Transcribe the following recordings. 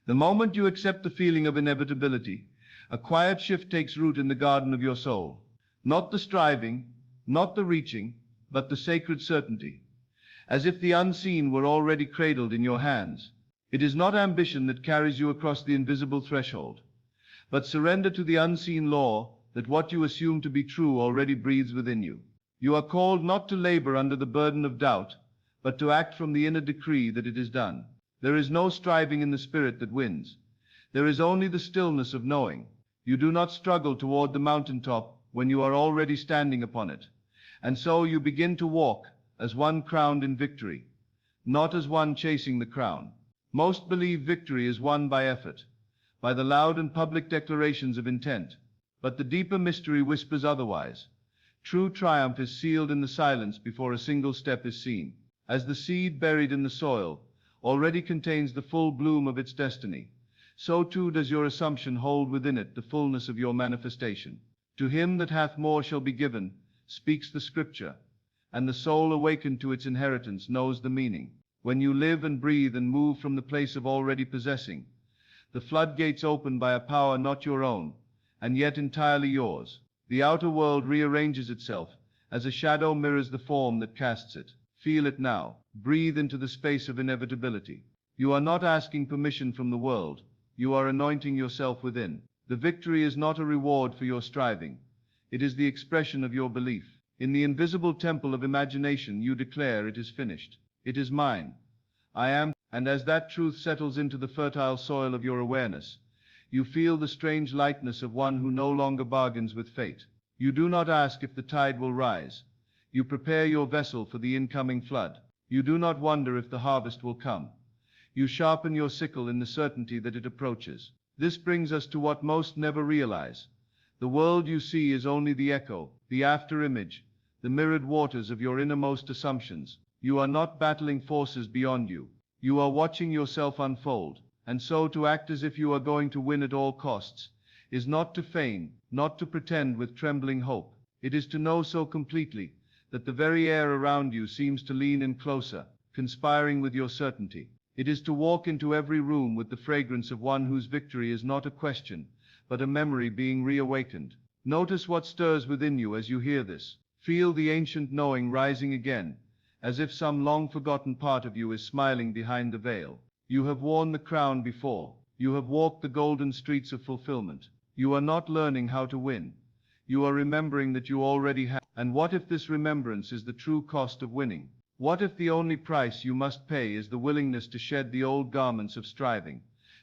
The moment you accept the feeling of inevitability, a quiet shift takes root in the garden of your soul. Not the striving, not the reaching, but the sacred certainty, as if the unseen were already cradled in your hands. It is not ambition that carries you across the invisible threshold, but surrender to the unseen law that what you assume to be true already breathes within you. You are called not to labor under the burden of doubt, but to act from the inner decree that it is done. There is no striving in the spirit that wins. There is only the stillness of knowing. You do not struggle toward the mountaintop when you are already standing upon it. And so you begin to walk as one crowned in victory, not as one chasing the crown. Most believe victory is won by effort, by the loud and public declarations of intent. But the deeper mystery whispers otherwise. True triumph is sealed in the silence before a single step is seen. As the seed buried in the soil already contains the full bloom of its destiny, so too does your assumption hold within it the fullness of your manifestation. To him that hath more shall be given, speaks the scripture, and the soul awakened to its inheritance knows the meaning. When you live and breathe and move from the place of already possessing, the floodgates open by a power not your own, and yet entirely yours. The outer world rearranges itself as a shadow mirrors the form that casts it. Feel it now. Breathe into the space of inevitability. You are not asking permission from the world. You are anointing yourself within. The victory is not a reward for your striving. It is the expression of your belief. In the invisible temple of imagination, you declare it is finished. It is mine. I am. And as that truth settles into the fertile soil of your awareness, you feel the strange lightness of one who no longer bargains with fate. You do not ask if the tide will rise. You prepare your vessel for the incoming flood. You do not wonder if the harvest will come. You sharpen your sickle in the certainty that it approaches. This brings us to what most never realize. The world you see is only the echo, the after-image, the mirrored waters of your innermost assumptions. You are not battling forces beyond you. You are watching yourself unfold. And so to act as if you are going to win at all costs is not to feign, not to pretend with trembling hope. It is to know so completely that the very air around you seems to lean in closer, conspiring with your certainty. It is to walk into every room with the fragrance of one whose victory is not a question, but a memory being reawakened. Notice what stirs within you as you hear this. Feel the ancient knowing rising again, as if some long-forgotten part of you is smiling behind the veil. You have worn the crown before. You have walked the golden streets of fulfillment. You are not learning how to win. You are remembering that you already have. And what if this remembrance is the true cost of winning? What if the only price you must pay is the willingness to shed the old garments of striving,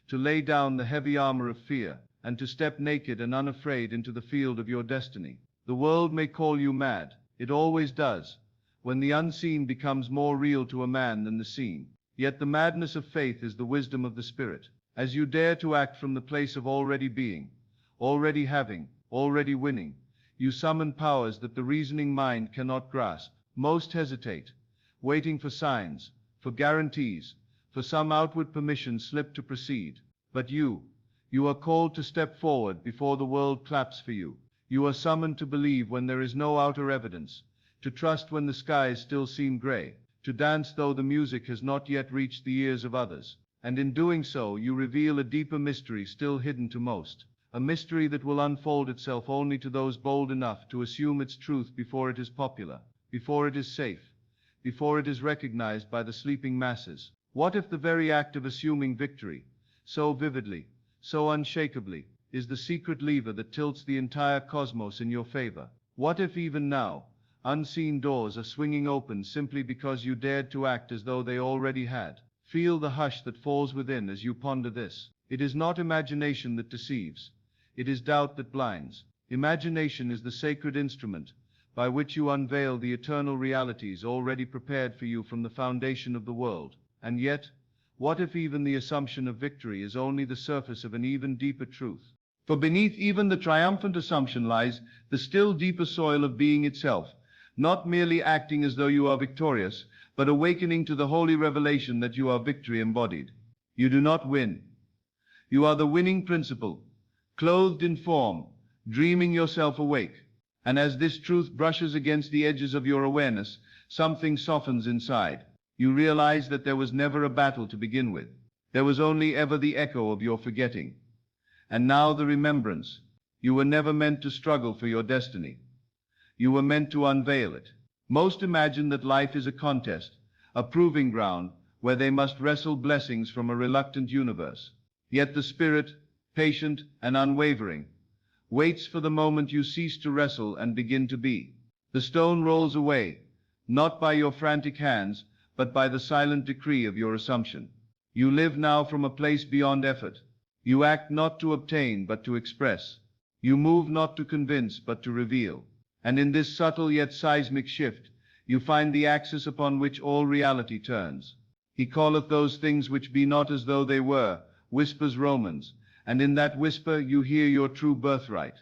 to lay down the heavy armor of fear, and to step naked and unafraid into the field of your destiny? The world may call you mad. It always does, when the unseen becomes more real to a man than the seen. Yet the madness of faith is the wisdom of the Spirit. As you dare to act from the place of already being, already having, already winning, you summon powers that the reasoning mind cannot grasp. Most hesitate, waiting for signs, for guarantees, for some outward permission slip to proceed. But you are called to step forward before the world claps for you. You are summoned to believe when there is no outer evidence, to trust when the skies still seem gray, to dance though the music has not yet reached the ears of others. And in doing so, you reveal a deeper mystery still hidden to most, a mystery that will unfold itself only to those bold enough to assume its truth before it is popular, before it is safe, before it is recognized by the sleeping masses. What if the very act of assuming victory, so vividly, so unshakably, is the secret lever that tilts the entire cosmos in your favor? What if even now, unseen doors are swinging open simply because you dared to act as though they already had? Feel the hush that falls within as you ponder this. It is not imagination that deceives. It is doubt that blinds. Imagination is the sacred instrument by which you unveil the eternal realities already prepared for you from the foundation of the world. And yet, what if even the assumption of victory is only the surface of an even deeper truth? For beneath even the triumphant assumption lies the still deeper soil of being itself, not merely acting as though you are victorious, but awakening to the holy revelation that you are victory embodied. You do not win. You are the winning principle, clothed in form, dreaming yourself awake. And as this truth brushes against the edges of your awareness, something softens inside. You realize that there was never a battle to begin with. There was only ever the echo of your forgetting. And now the remembrance. You were never meant to struggle for your destiny. You were meant to unveil it. Most imagine that life is a contest, a proving ground, where they must wrestle blessings from a reluctant universe. Yet the spirit, patient and unwavering, waits for the moment you cease to wrestle and begin to be. The stone rolls away, not by your frantic hands, but by the silent decree of your assumption. You live now from a place beyond effort. You act not to obtain, but to express. You move not to convince, but to reveal. And in this subtle yet seismic shift, you find the axis upon which all reality turns. He calleth those things which be not as though they were, whispers Romans, and in that whisper you hear your true birthright.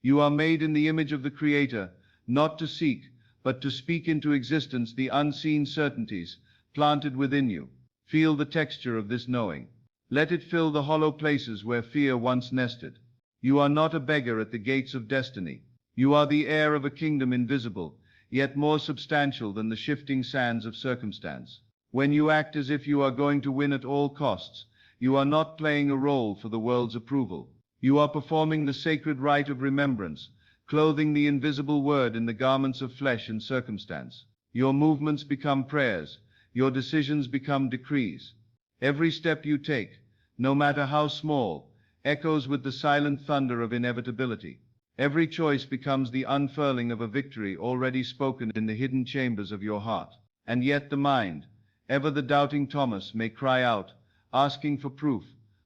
You are made in the image of the Creator, not to seek, but to speak into existence the unseen certainties planted within you. Feel the texture of this knowing. Let it fill the hollow places where fear once nested. You are not a beggar at the gates of destiny. You are the heir of a kingdom invisible, yet more substantial than the shifting sands of circumstance. When you act as if you are going to win at all costs, you are not playing a role for the world's approval. You are performing the sacred rite of remembrance, clothing the invisible word in the garments of flesh and circumstance. Your movements become prayers, your decisions become decrees. Every step you take, no matter how small, echoes with the silent thunder of inevitability. Every choice becomes the unfurling of a victory already spoken in the hidden chambers of your heart. And yet the mind, ever the doubting Thomas, may cry out, asking for proof,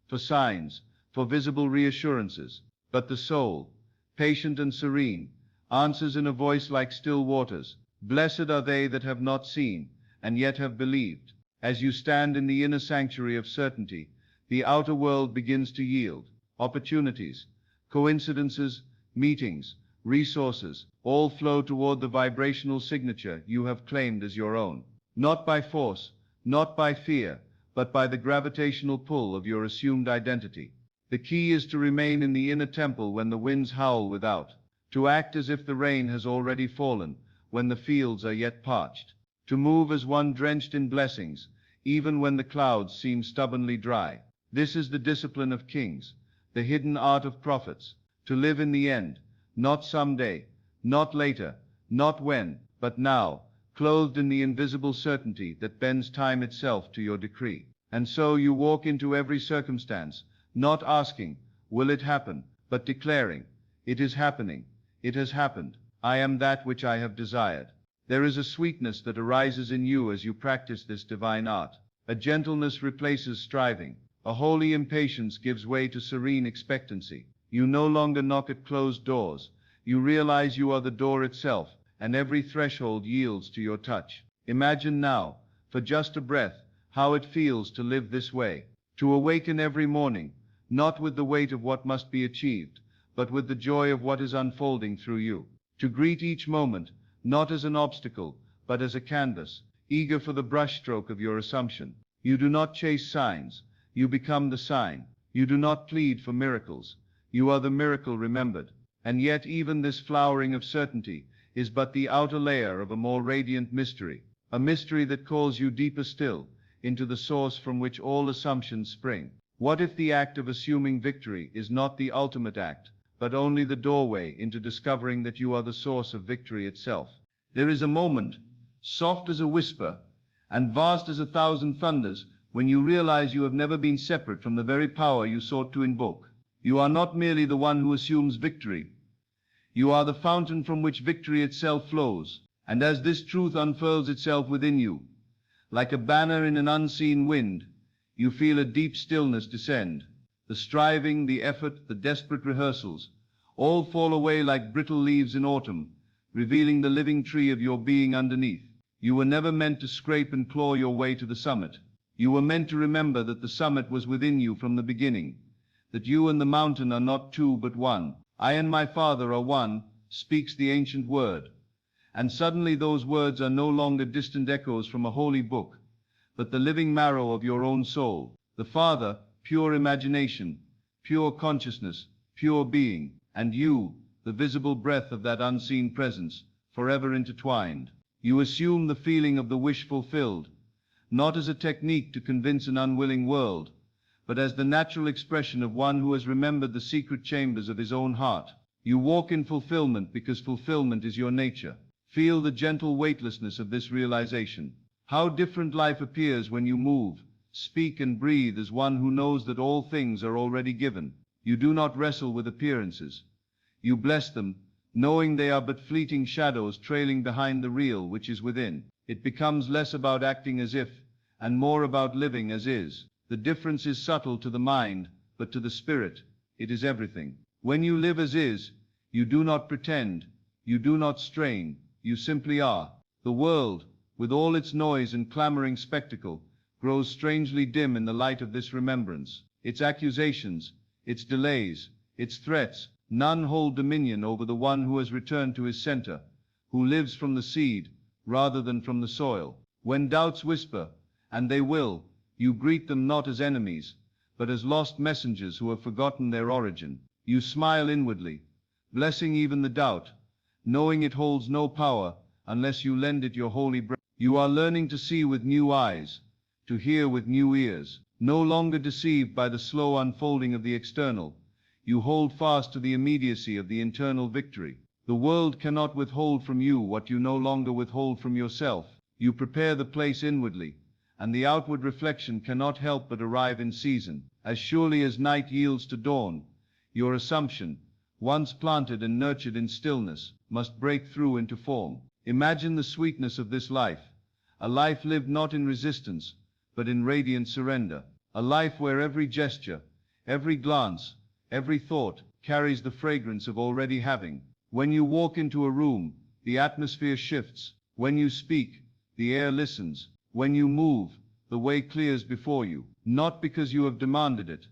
for signs, for visible reassurances. But the soul, patient and serene, answers in a voice like still waters, "Blessed are they that have not seen, and yet have believed." As you stand in the inner sanctuary of certainty, the outer world begins to yield. Opportunities, coincidences, meetings, resources, all flow toward the vibrational signature you have claimed as your own. Not by force, not by fear, but by the gravitational pull of your assumed identity. The key is to remain in the inner temple when the winds howl without, to act as if the rain has already fallen when the fields are yet parched, to move as one drenched in blessings, even when the clouds seem stubbornly dry. This is the discipline of kings, the hidden art of prophets, to live in the end, not someday, not later, not when, but now, clothed in the invisible certainty that bends time itself to your decree. And so you walk into every circumstance, not asking, "Will it happen?" but declaring, "It is happening, it has happened, I am that which I have desired." There is a sweetness that arises in you as you practice this divine art. A gentleness replaces striving. A holy impatience gives way to serene expectancy. You no longer knock at closed doors. You realize you are the door itself, and every threshold yields to your touch. Imagine now, for just a breath, how it feels to live this way. To awaken every morning, not with the weight of what must be achieved, but with the joy of what is unfolding through you. To greet each moment, not as an obstacle, but as a canvas, eager for the brushstroke of your assumption. You do not chase signs, you become the sign. You do not plead for miracles, you are the miracle remembered. And yet even this flowering of certainty is but the outer layer of a more radiant mystery, a mystery that calls you deeper still, into the source from which all assumptions spring. What if the act of assuming victory is not the ultimate act, but only the doorway into discovering that you are the source of victory itself? There is a moment, soft as a whisper, and vast as 1,000 thunders, when you realize you have never been separate from the very power you sought to invoke. You are not merely the one who assumes victory. You are the fountain from which victory itself flows. And as this truth unfurls itself within you, like a banner in an unseen wind, you feel a deep stillness descend. The striving, the effort, the desperate rehearsals, all fall away like brittle leaves in autumn, revealing the living tree of your being underneath. You were never meant to scrape and claw your way to the summit. You were meant to remember that the summit was within you from the beginning, that you and the mountain are not two but one. "I and my Father are one," speaks the ancient word. And suddenly those words are no longer distant echoes from a holy book, but the living marrow of your own soul. The Father, pure imagination, pure consciousness, pure being, and you, the visible breath of that unseen presence, forever intertwined. You assume the feeling of the wish fulfilled, not as a technique to convince an unwilling world, but as the natural expression of one who has remembered the secret chambers of his own heart. You walk in fulfillment because fulfillment is your nature. Feel the gentle weightlessness of this realization. How different life appears when you move, speak and breathe as one who knows that all things are already given. You do not wrestle with appearances. You bless them, knowing they are but fleeting shadows trailing behind the real which is within. It becomes less about acting as if, and more about living as is. The difference is subtle to the mind, but to the spirit, it is everything. When you live as is, you do not pretend, you do not strain, you simply are. The world, with all its noise and clamoring spectacle, grows strangely dim in the light of this remembrance. Its accusations, its delays, its threats, none hold dominion over the one who has returned to his center, who lives from the seed, rather than from the soil. When doubts whisper, and they will, you greet them not as enemies, but as lost messengers who have forgotten their origin. You smile inwardly, blessing even the doubt, knowing it holds no power unless you lend it your holy breath. You are learning to see with new eyes, to hear with new ears. No longer deceived by the slow unfolding of the external, you hold fast to the immediacy of the internal victory. The world cannot withhold from you what you no longer withhold from yourself. You prepare the place inwardly, and the outward reflection cannot help but arrive in season. As surely as night yields to dawn, your assumption, once planted and nurtured in stillness, must break through into form. Imagine the sweetness of this life, a life lived not in resistance, but in radiant surrender, a life where every gesture, every glance, every thought carries the fragrance of already having. When you walk into a room, the atmosphere shifts. When you speak, the air listens. When you move, the way clears before you, not because you have demanded it,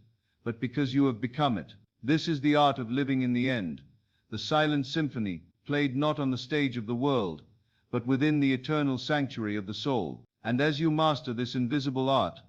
but because you have become it. This is the art of living in the end, the silent symphony, played not on the stage of the world, but within the eternal sanctuary of the soul. And as you master this invisible art,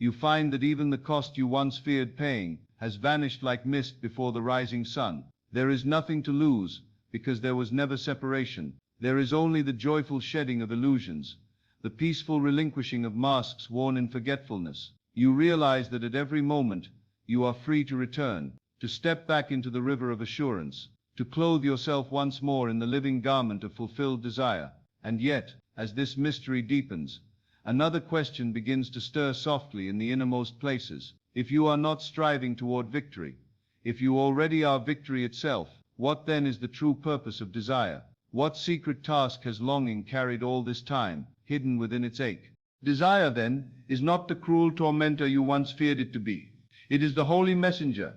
you find that even the cost you once feared paying has vanished like mist before the rising sun. There is nothing to lose, because there was never separation. There is only the joyful shedding of illusions, the peaceful relinquishing of masks worn in forgetfulness. You realize that at every moment, you are free to return, to step back into the river of assurance, to clothe yourself once more in the living garment of fulfilled desire. And yet, as this mystery deepens, another question begins to stir softly in the innermost places. If you are not striving toward victory, if you already are victory itself, what then is the true purpose of desire? What secret task has longing carried all this time, hidden within its ache? Desire, then, is not the cruel tormentor you once feared it to be. It is the holy messenger,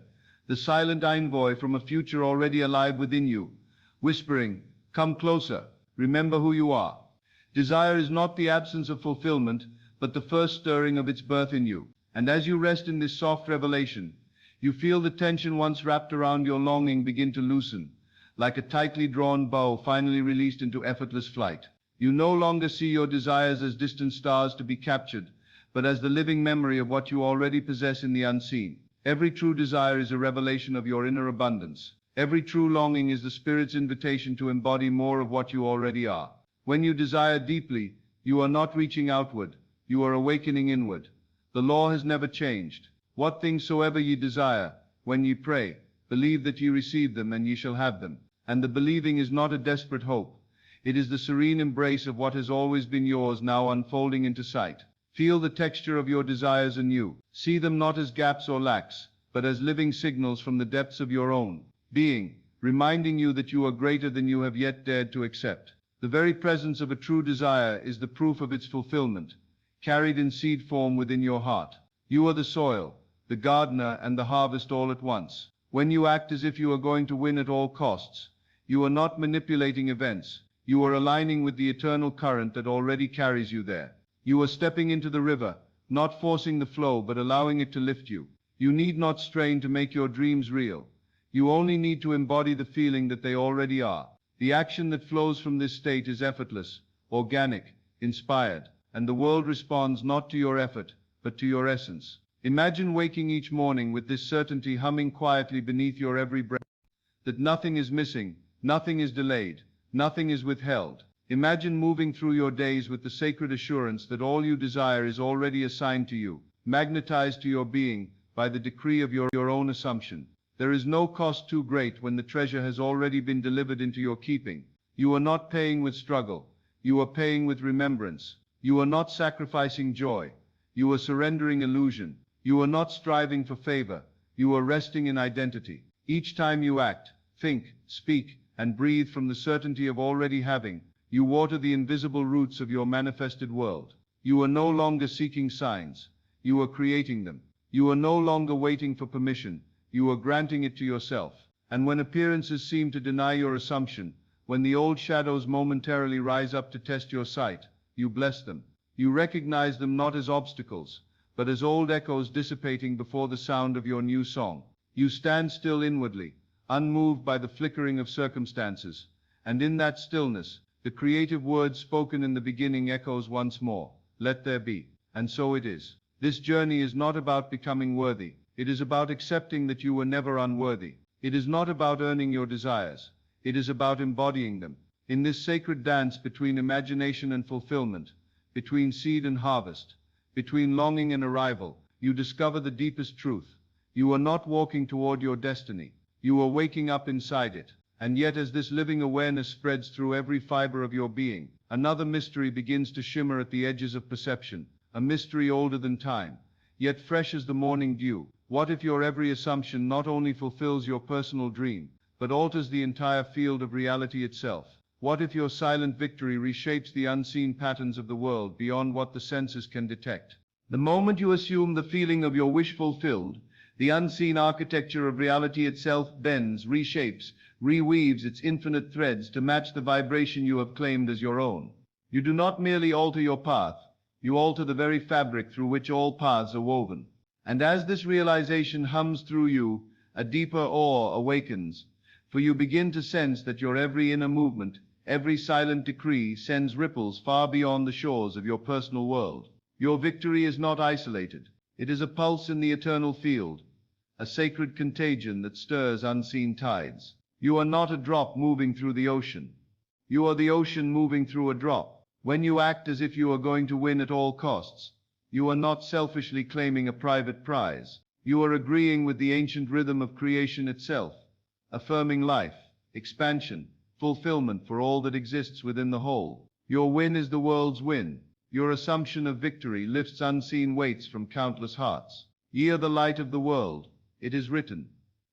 the silent envoy from a future already alive within you, whispering, "Come closer, remember who you are." Desire is not the absence of fulfillment, but the first stirring of its birth in you. And as you rest in this soft revelation, you feel the tension once wrapped around your longing begin to loosen, like a tightly drawn bow finally released into effortless flight. You no longer see your desires as distant stars to be captured, but as the living memory of what you already possess in the unseen. Every true desire is a revelation of your inner abundance. Every true longing is the Spirit's invitation to embody more of what you already are. When you desire deeply, you are not reaching outward, you are awakening inward. The law has never changed. What things soever ye desire, when ye pray, believe that ye receive them, and ye shall have them. And the believing is not a desperate hope. It is the serene embrace of what has always been yours now unfolding into sight. Feel the texture of your desires anew. See them not as gaps or lacks, but as living signals from the depths of your own being, reminding you that you are greater than you have yet dared to accept. The very presence of a true desire is the proof of its fulfillment, carried in seed form within your heart. You are the soil, the gardener, and the harvest all at once. When you act as if you are going to win at all costs, you are not manipulating events. You are aligning with the eternal current that already carries you there. You are stepping into the river, not forcing the flow, but allowing it to lift you. You need not strain to make your dreams real. You only need to embody the feeling that they already are. The action that flows from this state is effortless, organic, inspired, and the world responds not to your effort, but to your essence. Imagine waking each morning with this certainty humming quietly beneath your every breath, that nothing is missing, nothing is delayed, nothing is withheld. Imagine moving through your days with the sacred assurance that all you desire is already assigned to you, magnetized to your being by the decree of your own assumption. There is no cost too great when the treasure has already been delivered into your keeping. You are not paying with struggle. You are paying with remembrance. You are not sacrificing joy. You are surrendering illusion. You are not striving for favor. You are resting in identity. Each time you act, think, speak, and breathe from the certainty of already having, you water the invisible roots of your manifested world. You are no longer seeking signs. You are creating them. You are no longer waiting for permission. You are granting it to yourself. And when appearances seem to deny your assumption, when the old shadows momentarily rise up to test your sight, you bless them. You recognize them not as obstacles, but as old echoes dissipating before the sound of your new song. You stand still inwardly, unmoved by the flickering of circumstances, and in that stillness, the creative word spoken in the beginning echoes once more, "Let there be." And so it is. This journey is not about becoming worthy. It is about accepting that you were never unworthy. It is not about earning your desires. It is about embodying them. In this sacred dance between imagination and fulfillment, between seed and harvest, between longing and arrival, you discover the deepest truth. You are not walking toward your destiny. You are waking up inside it. And yet as this living awareness spreads through every fiber of your being, another mystery begins to shimmer at the edges of perception, a mystery older than time, yet fresh as the morning dew. What if your every assumption not only fulfills your personal dream, but alters the entire field of reality itself? What if your silent victory reshapes the unseen patterns of the world beyond what the senses can detect? The moment you assume the feeling of your wish fulfilled, the unseen architecture of reality itself bends, reshapes, reweaves its infinite threads to match the vibration you have claimed as your own. You do not merely alter your path, you alter the very fabric through which all paths are woven. And as this realization hums through you, a deeper awe awakens, for you begin to sense that your every inner movement, every silent decree sends ripples far beyond the shores of your personal world. Your victory is not isolated. It is a pulse in the eternal field, a sacred contagion that stirs unseen tides. You are not a drop moving through the ocean. You are the ocean moving through a drop. When you act as if you are going to win at all costs, you are not selfishly claiming a private prize. You are agreeing with the ancient rhythm of creation itself, affirming life, expansion, fulfillment for all that exists within the whole. Your win is the world's win. Your assumption of victory lifts unseen weights from countless hearts. Ye are the light of the world, it is written.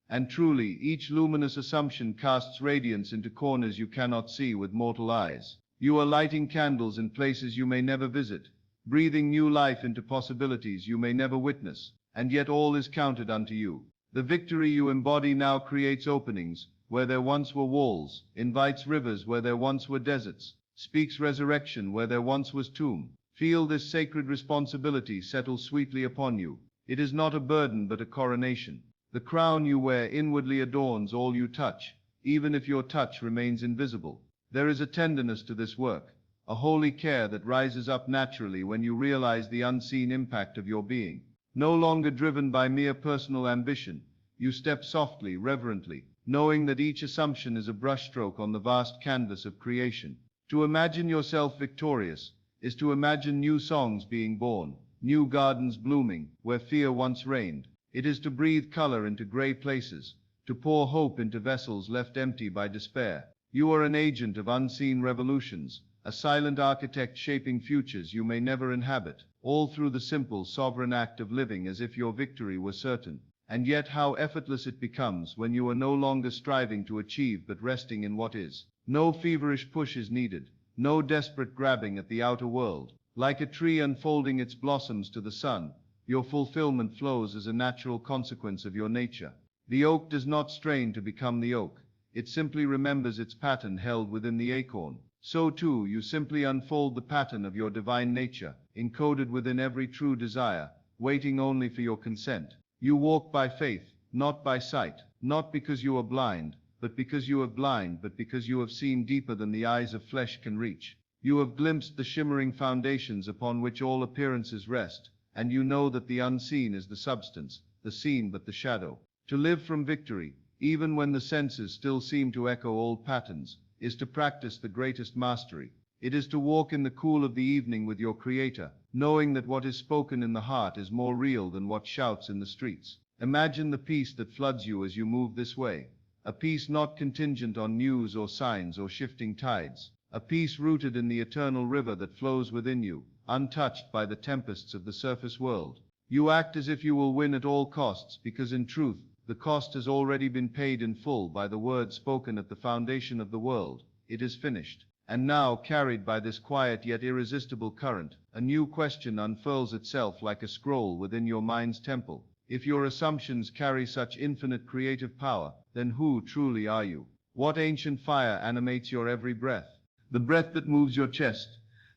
And truly, each luminous assumption casts radiance into corners you cannot see with mortal eyes. You are lighting candles in places you may never visit, breathing new life into possibilities you may never witness, and yet all is counted unto you. The victory you embody now creates openings where there once were walls, invites rivers where there once were deserts, speaks resurrection where there once was tomb. Feel this sacred responsibility settle sweetly upon you. It is not a burden but a coronation. The crown you wear inwardly adorns all you touch, even if your touch remains invisible. There is a tenderness to this work, a holy care that rises up naturally when you realize the unseen impact of your being. No longer driven by mere personal ambition, you step softly, reverently, knowing that each assumption is a brushstroke on the vast canvas of creation. To imagine yourself victorious is to imagine new songs being born, new gardens blooming where fear once reigned. It is to breathe color into gray places, to pour hope into vessels left empty by despair. You are an agent of unseen revolutions, a silent architect shaping futures you may never inhabit, all through the simple, sovereign act of living as if your victory were certain. And yet how effortless it becomes when you are no longer striving to achieve but resting in what is. No feverish push is needed, no desperate grabbing at the outer world. Like a tree unfolding its blossoms to the sun, your fulfillment flows as a natural consequence of your nature. The oak does not strain to become the oak. It simply remembers its pattern held within the acorn. So too, you simply unfold the pattern of your divine nature, encoded within every true desire, waiting only for your consent. You walk by faith, not by sight, not because you are blind, but because you are blind, but because you have seen deeper than the eyes of flesh can reach. You have glimpsed the shimmering foundations upon which all appearances rest, and you know that the unseen is the substance, the seen but the shadow. To live from victory, even when the senses still seem to echo old patterns, is to practice the greatest mastery. It is to walk in the cool of the evening with your Creator, knowing that what is spoken in the heart is more real than what shouts in the streets. Imagine the peace that floods you as you move this way. A peace not contingent on news or signs or shifting tides. A peace rooted in the eternal river that flows within you, untouched by the tempests of the surface world. You act as if you will win at all costs, because in truth, the cost has already been paid in full by the word spoken at the foundation of the world. It is finished. And now, carried by this quiet yet irresistible current, a new question unfurls itself like a scroll within your mind's temple. If your assumptions carry such infinite creative power, then who truly are you? What ancient fire animates your every breath? The breath that moves your chest,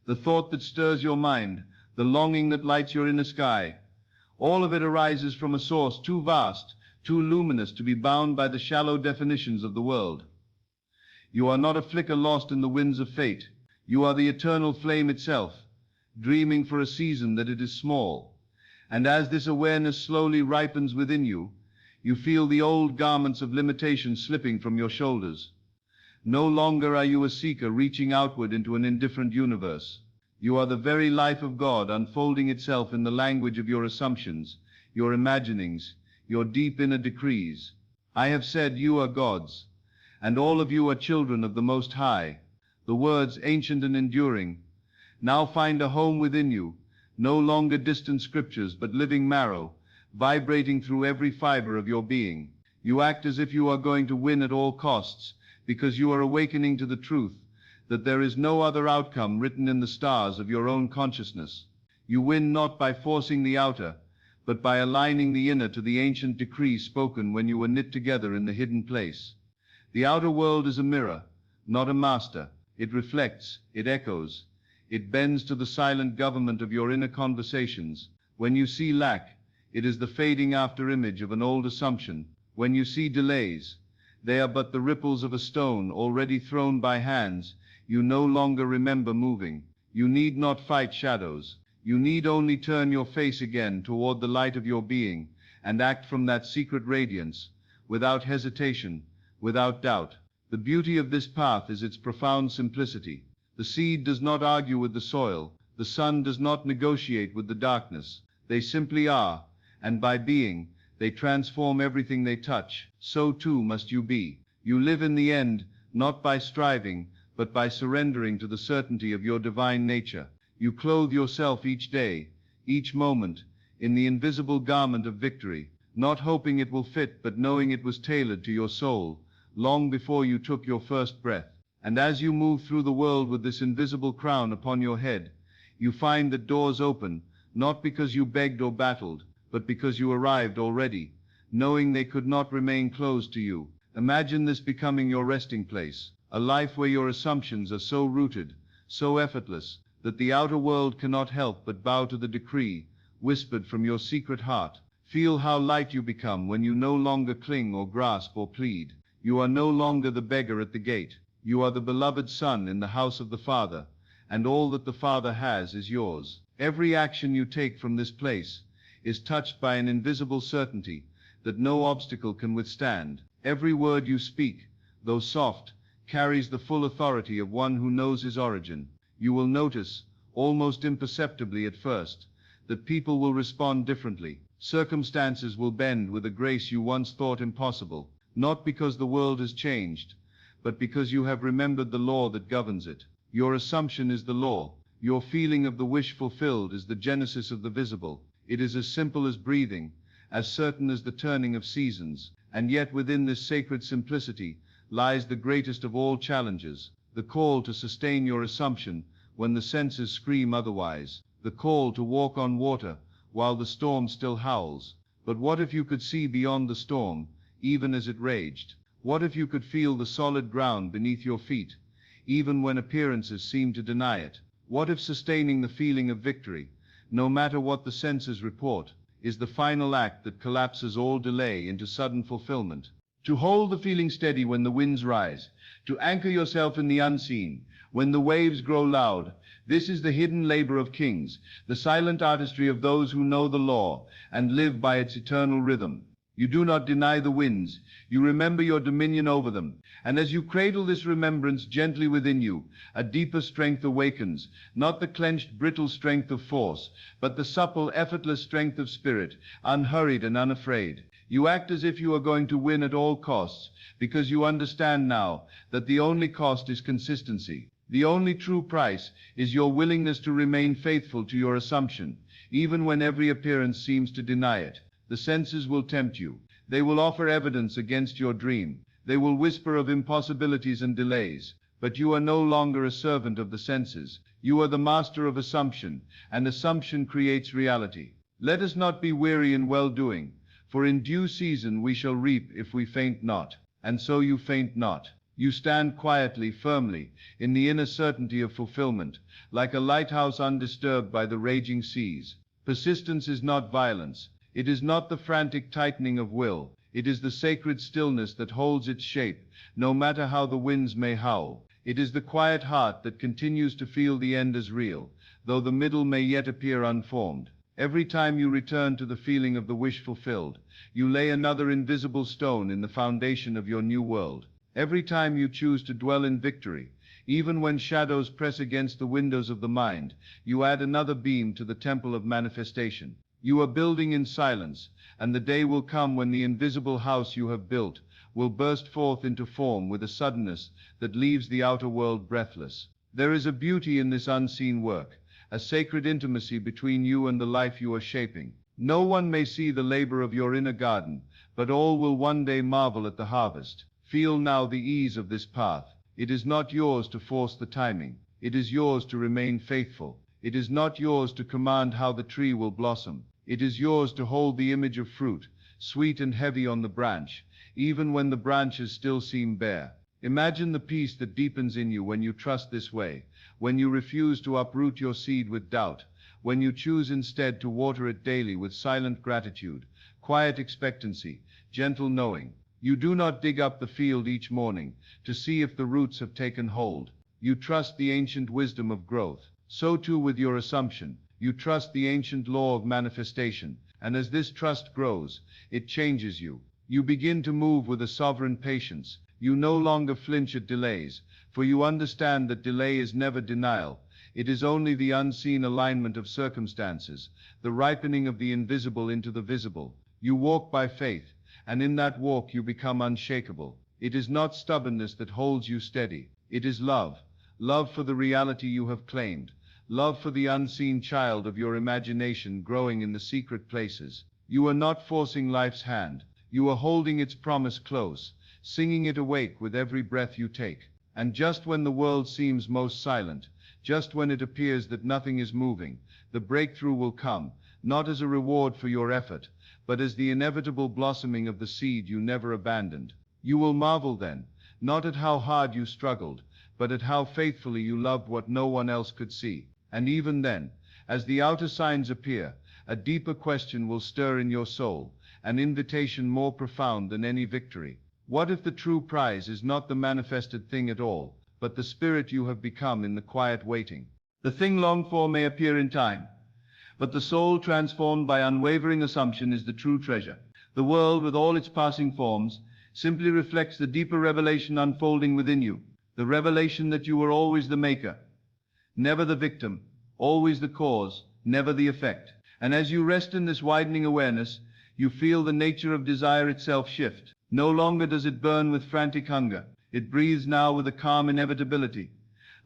the thought that stirs your mind, the longing that lights your inner sky. All of it arises from a source too vast, too luminous to be bound by the shallow definitions of the world. You are not a flicker lost in the winds of fate. You are the eternal flame itself, dreaming for a season that it is small. And as this awareness slowly ripens within you, you feel the old garments of limitation slipping from your shoulders. No longer are you a seeker reaching outward into an indifferent universe. You are the very life of God unfolding itself in the language of your assumptions, your imaginings, your deep inner decrees. I have said you are gods, and all of you are children of the Most High. The words, ancient and enduring, now find a home within you, no longer distant scriptures but living marrow, vibrating through every fiber of your being. You act as if you are going to win at all costs, because you are awakening to the truth that there is no other outcome written in the stars of your own consciousness. You win not by forcing the outer, but by aligning the inner to the ancient decree spoken when you were knit together in the hidden place. The outer world is a mirror, not a master. It reflects, it echoes, it bends to the silent government of your inner conversations. When you see lack, it is the fading after image of an old assumption. When you see delays, they are but the ripples of a stone already thrown by hands you no longer remember moving. You need not fight shadows. You need only turn your face again toward the light of your being and act from that secret radiance, without hesitation, without doubt. The beauty of this path is its profound simplicity. The seed does not argue with the soil. The sun does not negotiate with the darkness. They simply are, and by being, they transform everything they touch. So too must you be. You live in the end, not by striving, but by surrendering to the certainty of your divine nature. You clothe yourself each day, each moment, in the invisible garment of victory, not hoping it will fit, but knowing it was tailored to your soul, long before you took your first breath. And as you move through the world with this invisible crown upon your head, you find that doors open, not because you begged or battled, but because you arrived already, knowing they could not remain closed to you. Imagine this becoming your resting place, a life where your assumptions are so rooted, so effortless, that the outer world cannot help but bow to the decree, whispered from your secret heart. Feel how light you become when you no longer cling or grasp or plead. You are no longer the beggar at the gate. You are the beloved son in the house of the Father, and all that the Father has is yours. Every action you take from this place is touched by an invisible certainty that no obstacle can withstand. Every word you speak, though soft, carries the full authority of one who knows his origin. You will notice, almost imperceptibly at first, that people will respond differently. Circumstances will bend with a grace you once thought impossible, not because the world has changed, but because you have remembered the law that governs it. Your assumption is the law. Your feeling of the wish fulfilled is the genesis of the visible. It is as simple as breathing, as certain as the turning of seasons, and yet within this sacred simplicity lies the greatest of all challenges, the call to sustain your assumption when the senses scream otherwise, the call to walk on water while the storm still howls. But what if you could see beyond the storm, even as it raged? What if you could feel the solid ground beneath your feet, even when appearances seem to deny it? What if sustaining the feeling of victory, no matter what the senses report, is the final act that collapses all delay into sudden fulfillment? To hold the feeling steady when the winds rise, to anchor yourself in the unseen, when the waves grow loud, this is the hidden labor of kings, the silent artistry of those who know the law and live by its eternal rhythm. You do not deny the winds, you remember your dominion over them. And as you cradle this remembrance gently within you, a deeper strength awakens, not the clenched, brittle strength of force, but the supple, effortless strength of spirit, unhurried and unafraid. You act as if you are going to win at all costs, because you understand now that the only cost is consistency. The only true price is your willingness to remain faithful to your assumption, even when every appearance seems to deny it. The senses will tempt you. They will offer evidence against your dream. They will whisper of impossibilities and delays. But you are no longer a servant of the senses. You are the master of assumption, and assumption creates reality. Let us not be weary in well-doing, for in due season we shall reap if we faint not. And so you faint not. You stand quietly, firmly, in the inner certainty of fulfillment, like a lighthouse undisturbed by the raging seas. Persistence is not violence. It is not the frantic tightening of will. It is the sacred stillness that holds its shape, no matter how the winds may howl. It is the quiet heart that continues to feel the end as real, though the middle may yet appear unformed. Every time you return to the feeling of the wish fulfilled, you lay another invisible stone in the foundation of your new world. Every time you choose to dwell in victory, even when shadows press against the windows of the mind, you add another beam to the temple of manifestation. You are building in silence, and the day will come when the invisible house you have built will burst forth into form with a suddenness that leaves the outer world breathless. There is a beauty in this unseen work, a sacred intimacy between you and the life you are shaping. No one may see the labor of your inner garden, but all will one day marvel at the harvest. Feel now the ease of this path. It is not yours to force the timing. It is yours to remain faithful. It is not yours to command how the tree will blossom. It is yours to hold the image of fruit, sweet and heavy on the branch, even when the branches still seem bare. Imagine the peace that deepens in you when you trust this way, when you refuse to uproot your seed with doubt, when you choose instead to water it daily with silent gratitude, quiet expectancy, gentle knowing. You do not dig up the field each morning to see if the roots have taken hold. You trust the ancient wisdom of growth. So too with your assumption. You trust the ancient law of manifestation, and as this trust grows, it changes you. You begin to move with a sovereign patience. You no longer flinch at delays, for you understand that delay is never denial. It is only the unseen alignment of circumstances, the ripening of the invisible into the visible. You walk by faith, and in that walk you become unshakable. It is not stubbornness that holds you steady. It is love. Love for the reality you have claimed. Love for the unseen child of your imagination growing in the secret places. You are not forcing life's hand. You are holding its promise close, singing it awake with every breath you take. And just when the world seems most silent, just when it appears that nothing is moving, the breakthrough will come, not as a reward for your effort, but as the inevitable blossoming of the seed you never abandoned. You will marvel then, not at how hard you struggled, but at how faithfully you loved what no one else could see. And even then, as the outer signs appear, a deeper question will stir in your soul, an invitation more profound than any victory. What if the true prize is not the manifested thing at all, but the spirit you have become in the quiet waiting? The thing longed for may appear in time, but the soul transformed by unwavering assumption is the true treasure. The world, with all its passing forms, simply reflects the deeper revelation unfolding within you, the revelation that you were always the maker, never the victim, always the cause, never the effect. And as you rest in this widening awareness, you feel the nature of desire itself shift. No longer does it burn with frantic hunger. It breathes now with a calm inevitability,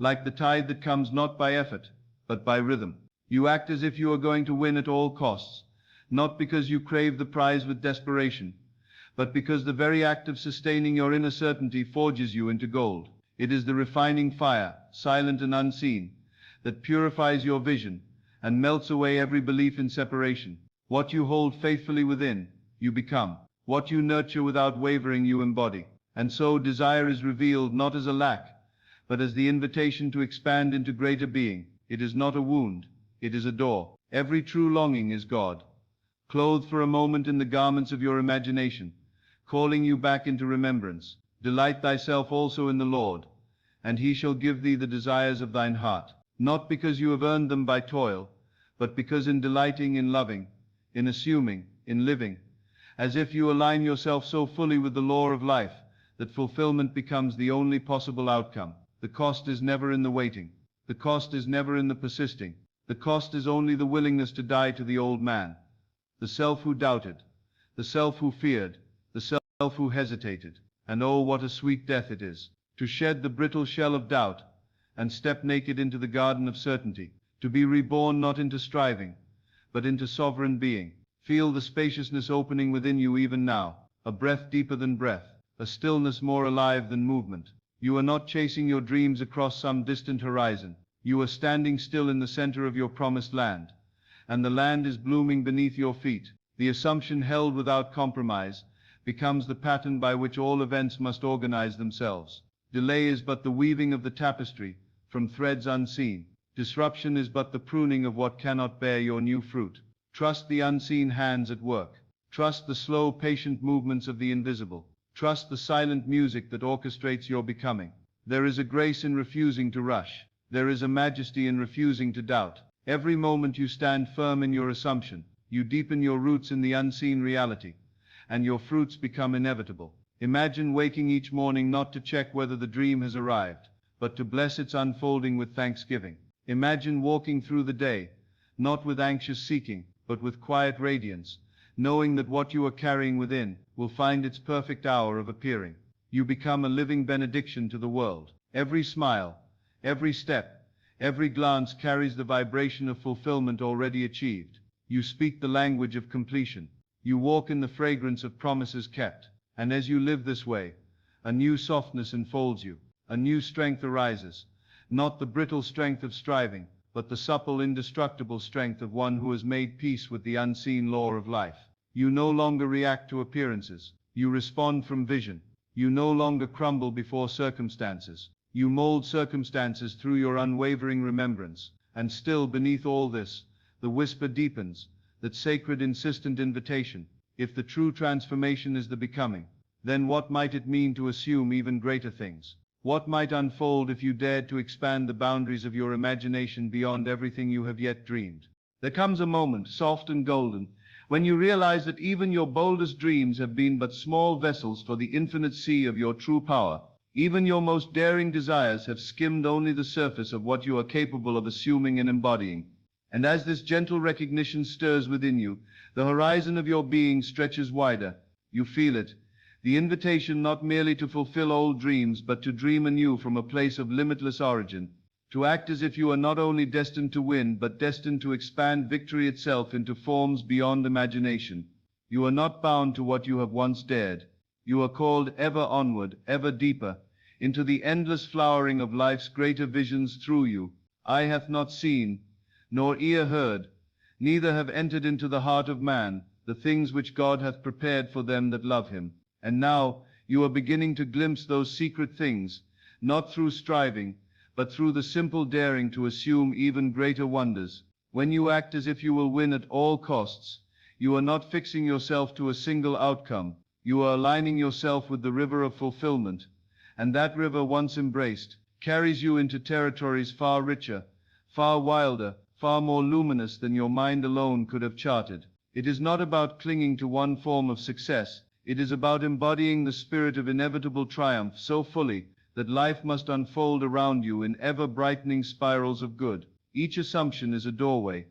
like the tide that comes not by effort, but by rhythm. You act as if you are going to win at all costs, not because you crave the prize with desperation, but because the very act of sustaining your inner certainty forges you into gold. It is the refining fire, silent and unseen, that purifies your vision and melts away every belief in separation. What you hold faithfully within, you become. What you nurture without wavering, you embody. And so desire is revealed not as a lack, but as the invitation to expand into greater being. It is not a wound, it is a door. Every true longing is God, clothed for a moment in the garments of your imagination, calling you back into remembrance. Delight thyself also in the Lord, and he shall give thee the desires of thine heart. Not because you have earned them by toil, but because in delighting, in loving, in assuming, in living, as if you align yourself so fully with the law of life that fulfillment becomes the only possible outcome. The cost is never in the waiting. The cost is never in the persisting. The cost is only the willingness to die to the old man, the self who doubted, the self who feared, the self who hesitated. And oh, what a sweet death it is, to shed the brittle shell of doubt and step naked into the garden of certainty, to be reborn not into striving, but into sovereign being. Feel the spaciousness opening within you even now, a breath deeper than breath, a stillness more alive than movement. You are not chasing your dreams across some distant horizon. You are standing still in the center of your promised land, and the land is blooming beneath your feet. The assumption held without compromise becomes the pattern by which all events must organize themselves. Delay is but the weaving of the tapestry from threads unseen. Disruption is but the pruning of what cannot bear your new fruit. Trust the unseen hands at work. Trust the slow, patient movements of the invisible. Trust the silent music that orchestrates your becoming. There is a grace in refusing to rush. There is a majesty in refusing to doubt. Every moment you stand firm in your assumption, you deepen your roots in the unseen reality, and your fruits become inevitable. Imagine waking each morning not to check whether the dream has arrived, but to bless its unfolding with thanksgiving. Imagine walking through the day, not with anxious seeking, but with quiet radiance, knowing that what you are carrying within will find its perfect hour of appearing. You become a living benediction to the world. Every smile, every step, every glance carries the vibration of fulfillment already achieved. You speak the language of completion. You walk in the fragrance of promises kept. And as you live this way, a new softness enfolds you. A new strength arises, not the brittle strength of striving, but the supple, indestructible strength of one who has made peace with the unseen law of life. You no longer react to appearances. You respond from vision. You no longer crumble before circumstances. You mold circumstances through your unwavering remembrance. And still, beneath all this, the whisper deepens, that sacred, insistent invitation. If the true transformation is the becoming, then what might it mean to assume even greater things? What might unfold if you dared to expand the boundaries of your imagination beyond everything you have yet dreamed? There comes a moment, soft and golden, when you realize that even your boldest dreams have been but small vessels for the infinite sea of your true power. Even your most daring desires have skimmed only the surface of what you are capable of assuming and embodying. And as this gentle recognition stirs within you, the horizon of your being stretches wider. You feel it, the invitation not merely to fulfill old dreams, but to dream anew from a place of limitless origin, to act as if you are not only destined to win, but destined to expand victory itself into forms beyond imagination. You are not bound to what you have once dared. You are called ever onward, ever deeper, into the endless flowering of life's greater visions through you. Eye hath not seen, nor ear heard, neither have entered into the heart of man, the things which God hath prepared for them that love him. And now you are beginning to glimpse those secret things, not through striving, but through the simple daring to assume even greater wonders. When you act as if you will win at all costs, you are not fixing yourself to a single outcome. You are aligning yourself with the river of fulfillment, and that river, once embraced, carries you into territories far richer, far wilder, far more luminous than your mind alone could have charted. It is not about clinging to one form of success. It is about embodying the spirit of inevitable triumph so fully that life must unfold around you in ever-brightening spirals of good. Each assumption is a doorway,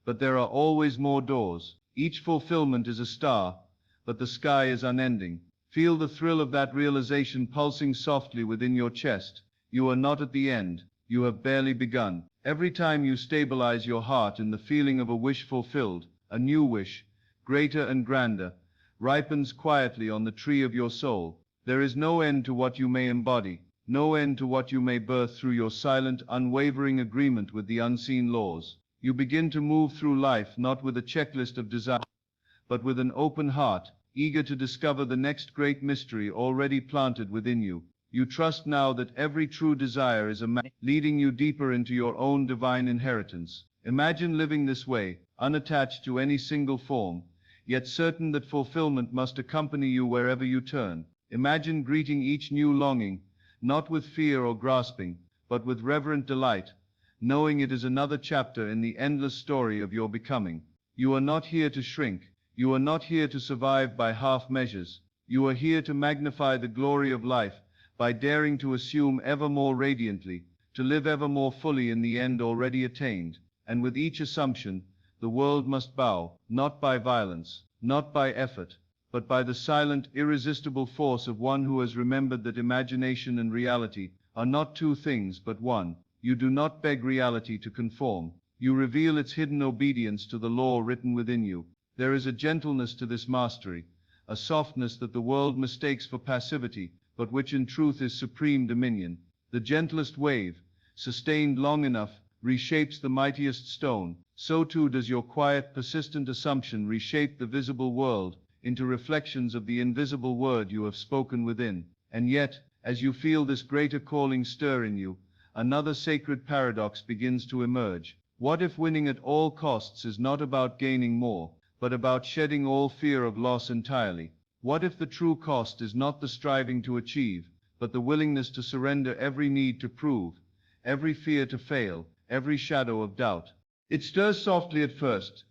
but there are always more doors. Each fulfillment is a star, but the sky is unending. Feel the thrill of that realization pulsing softly within your chest. You are not at the end. You have barely begun. Every time you stabilize your heart in the feeling of a wish fulfilled, a new wish, greater and grander, ripens quietly on the tree of your soul. There is no end to what you may embody, no end to what you may birth through your silent, unwavering agreement with the unseen laws. You begin to move through life not with a checklist of desire, but with an open heart, eager to discover the next great mystery already planted within you. You trust now that every true desire is a map leading you deeper into your own divine inheritance. Imagine living this way, unattached to any single form, yet certain that fulfillment must accompany you wherever you turn. Imagine greeting each new longing, not with fear or grasping, but with reverent delight, knowing it is another chapter in the endless story of your becoming. You are not here to shrink. You are not here to survive by half measures. You are here to magnify the glory of life by daring to assume ever more radiantly, to live ever more fully in the end already attained. And with each assumption, the world must bow, not by violence, not by effort, but by the silent, irresistible force of one who has remembered that imagination and reality are not two things but one. You do not beg reality to conform. You reveal its hidden obedience to the law written within you. There is a gentleness to this mastery, a softness that the world mistakes for passivity, but which in truth is supreme dominion. The gentlest wave, sustained long enough, reshapes the mightiest stone. So too does your quiet, persistent assumption reshape the visible world into reflections of the invisible word you have spoken within. And yet, as you feel this greater calling stir in you, another sacred paradox begins to emerge. What if winning at all costs is not about gaining more, but about shedding all fear of loss entirely? What if the true cost is not the striving to achieve, but the willingness to surrender every need to prove, every fear to fail, every shadow of doubt? It stirs softly at first,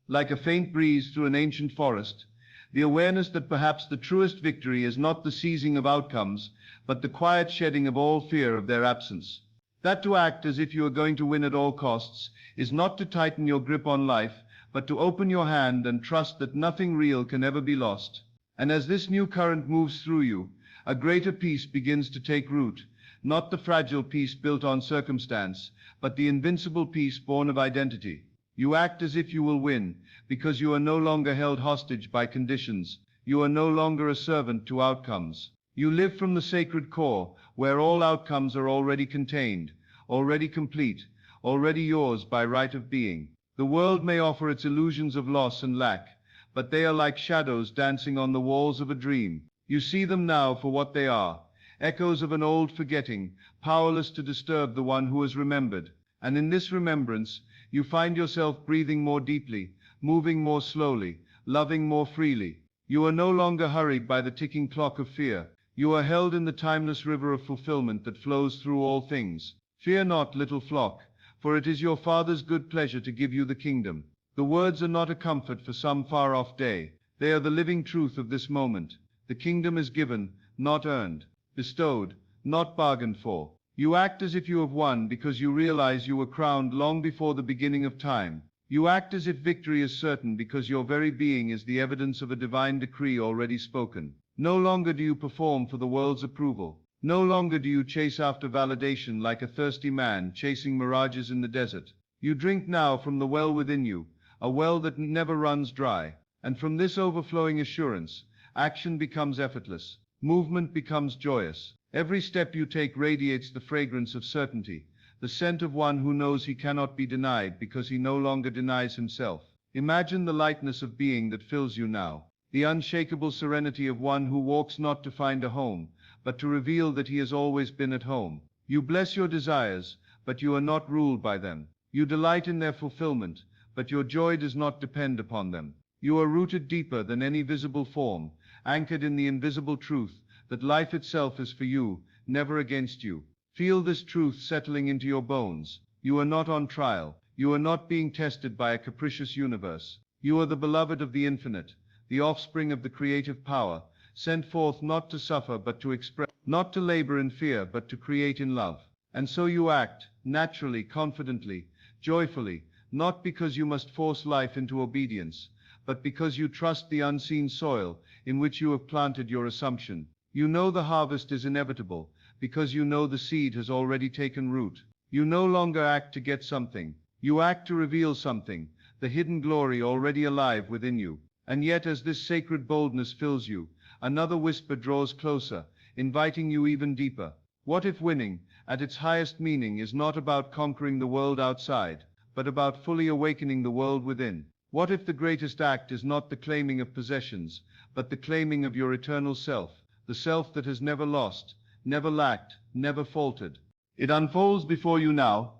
like a faint breeze through an ancient forest, the awareness that perhaps the truest victory is not the seizing of outcomes, but the quiet shedding of all fear of their absence. That to act as if you are going to win at all costs is not to tighten your grip on life, but to open your hand and trust that nothing real can ever be lost. And as this new current moves through you, a greater peace begins to take root, not the fragile peace built on circumstance, but the invincible peace born of identity. You act as if you will win, because you are no longer held hostage by conditions. You are no longer a servant to outcomes. You live from the sacred core, where all outcomes are already contained, already complete, already yours by right of being. The world may offer its illusions of loss and lack, but they are like shadows dancing on the walls of a dream. You see them now for what they are, echoes of an old forgetting, powerless to disturb the one who has remembered. And in this remembrance, you find yourself breathing more deeply, moving more slowly, loving more freely. You are no longer hurried by the ticking clock of fear. You are held in the timeless river of fulfillment that flows through all things. Fear not, little flock, for it is your Father's good pleasure to give you the kingdom. The words are not a comfort for some far-off day. They are the living truth of this moment. The kingdom is given, not earned, bestowed, not bargained for. You act as if you have won because you realize you were crowned long before the beginning of time. You act as if victory is certain because your very being is the evidence of a divine decree already spoken. No longer do you perform for the world's approval. No longer do you chase after validation like a thirsty man chasing mirages in the desert. You drink now from the well within you, a well that never runs dry. And from this overflowing assurance, action becomes effortless. Movement becomes joyous. Every step you take radiates the fragrance of certainty, the scent of one who knows he cannot be denied because he no longer denies himself. Imagine the lightness of being that fills you now, the unshakable serenity of one who walks not to find a home, but to reveal that he has always been at home. You bless your desires, but you are not ruled by them. You delight in their fulfillment, but your joy does not depend upon them. You are rooted deeper than any visible form, anchored in the invisible truth that life itself is for you, never against you. Feel this truth settling into your bones. You are not on trial. You are not being tested by a capricious universe. You are the beloved of the infinite, the offspring of the creative power, sent forth not to suffer but to express, not to labor in fear but to create in love. And so you act, naturally, confidently, joyfully, not because you must force life into obedience, but because you trust the unseen soil in which you have planted your assumption. You know the harvest is inevitable, because you know the seed has already taken root. You no longer act to get something. You act to reveal something, the hidden glory already alive within you. And yet as this sacred boldness fills you, another whisper draws closer, inviting you even deeper. What if winning, at its highest meaning, is not about conquering the world outside, but about fully awakening the world within? What if the greatest act is not the claiming of possessions, but the claiming of your eternal self, the self that has never lost, never lacked, never faltered? It unfolds before you now,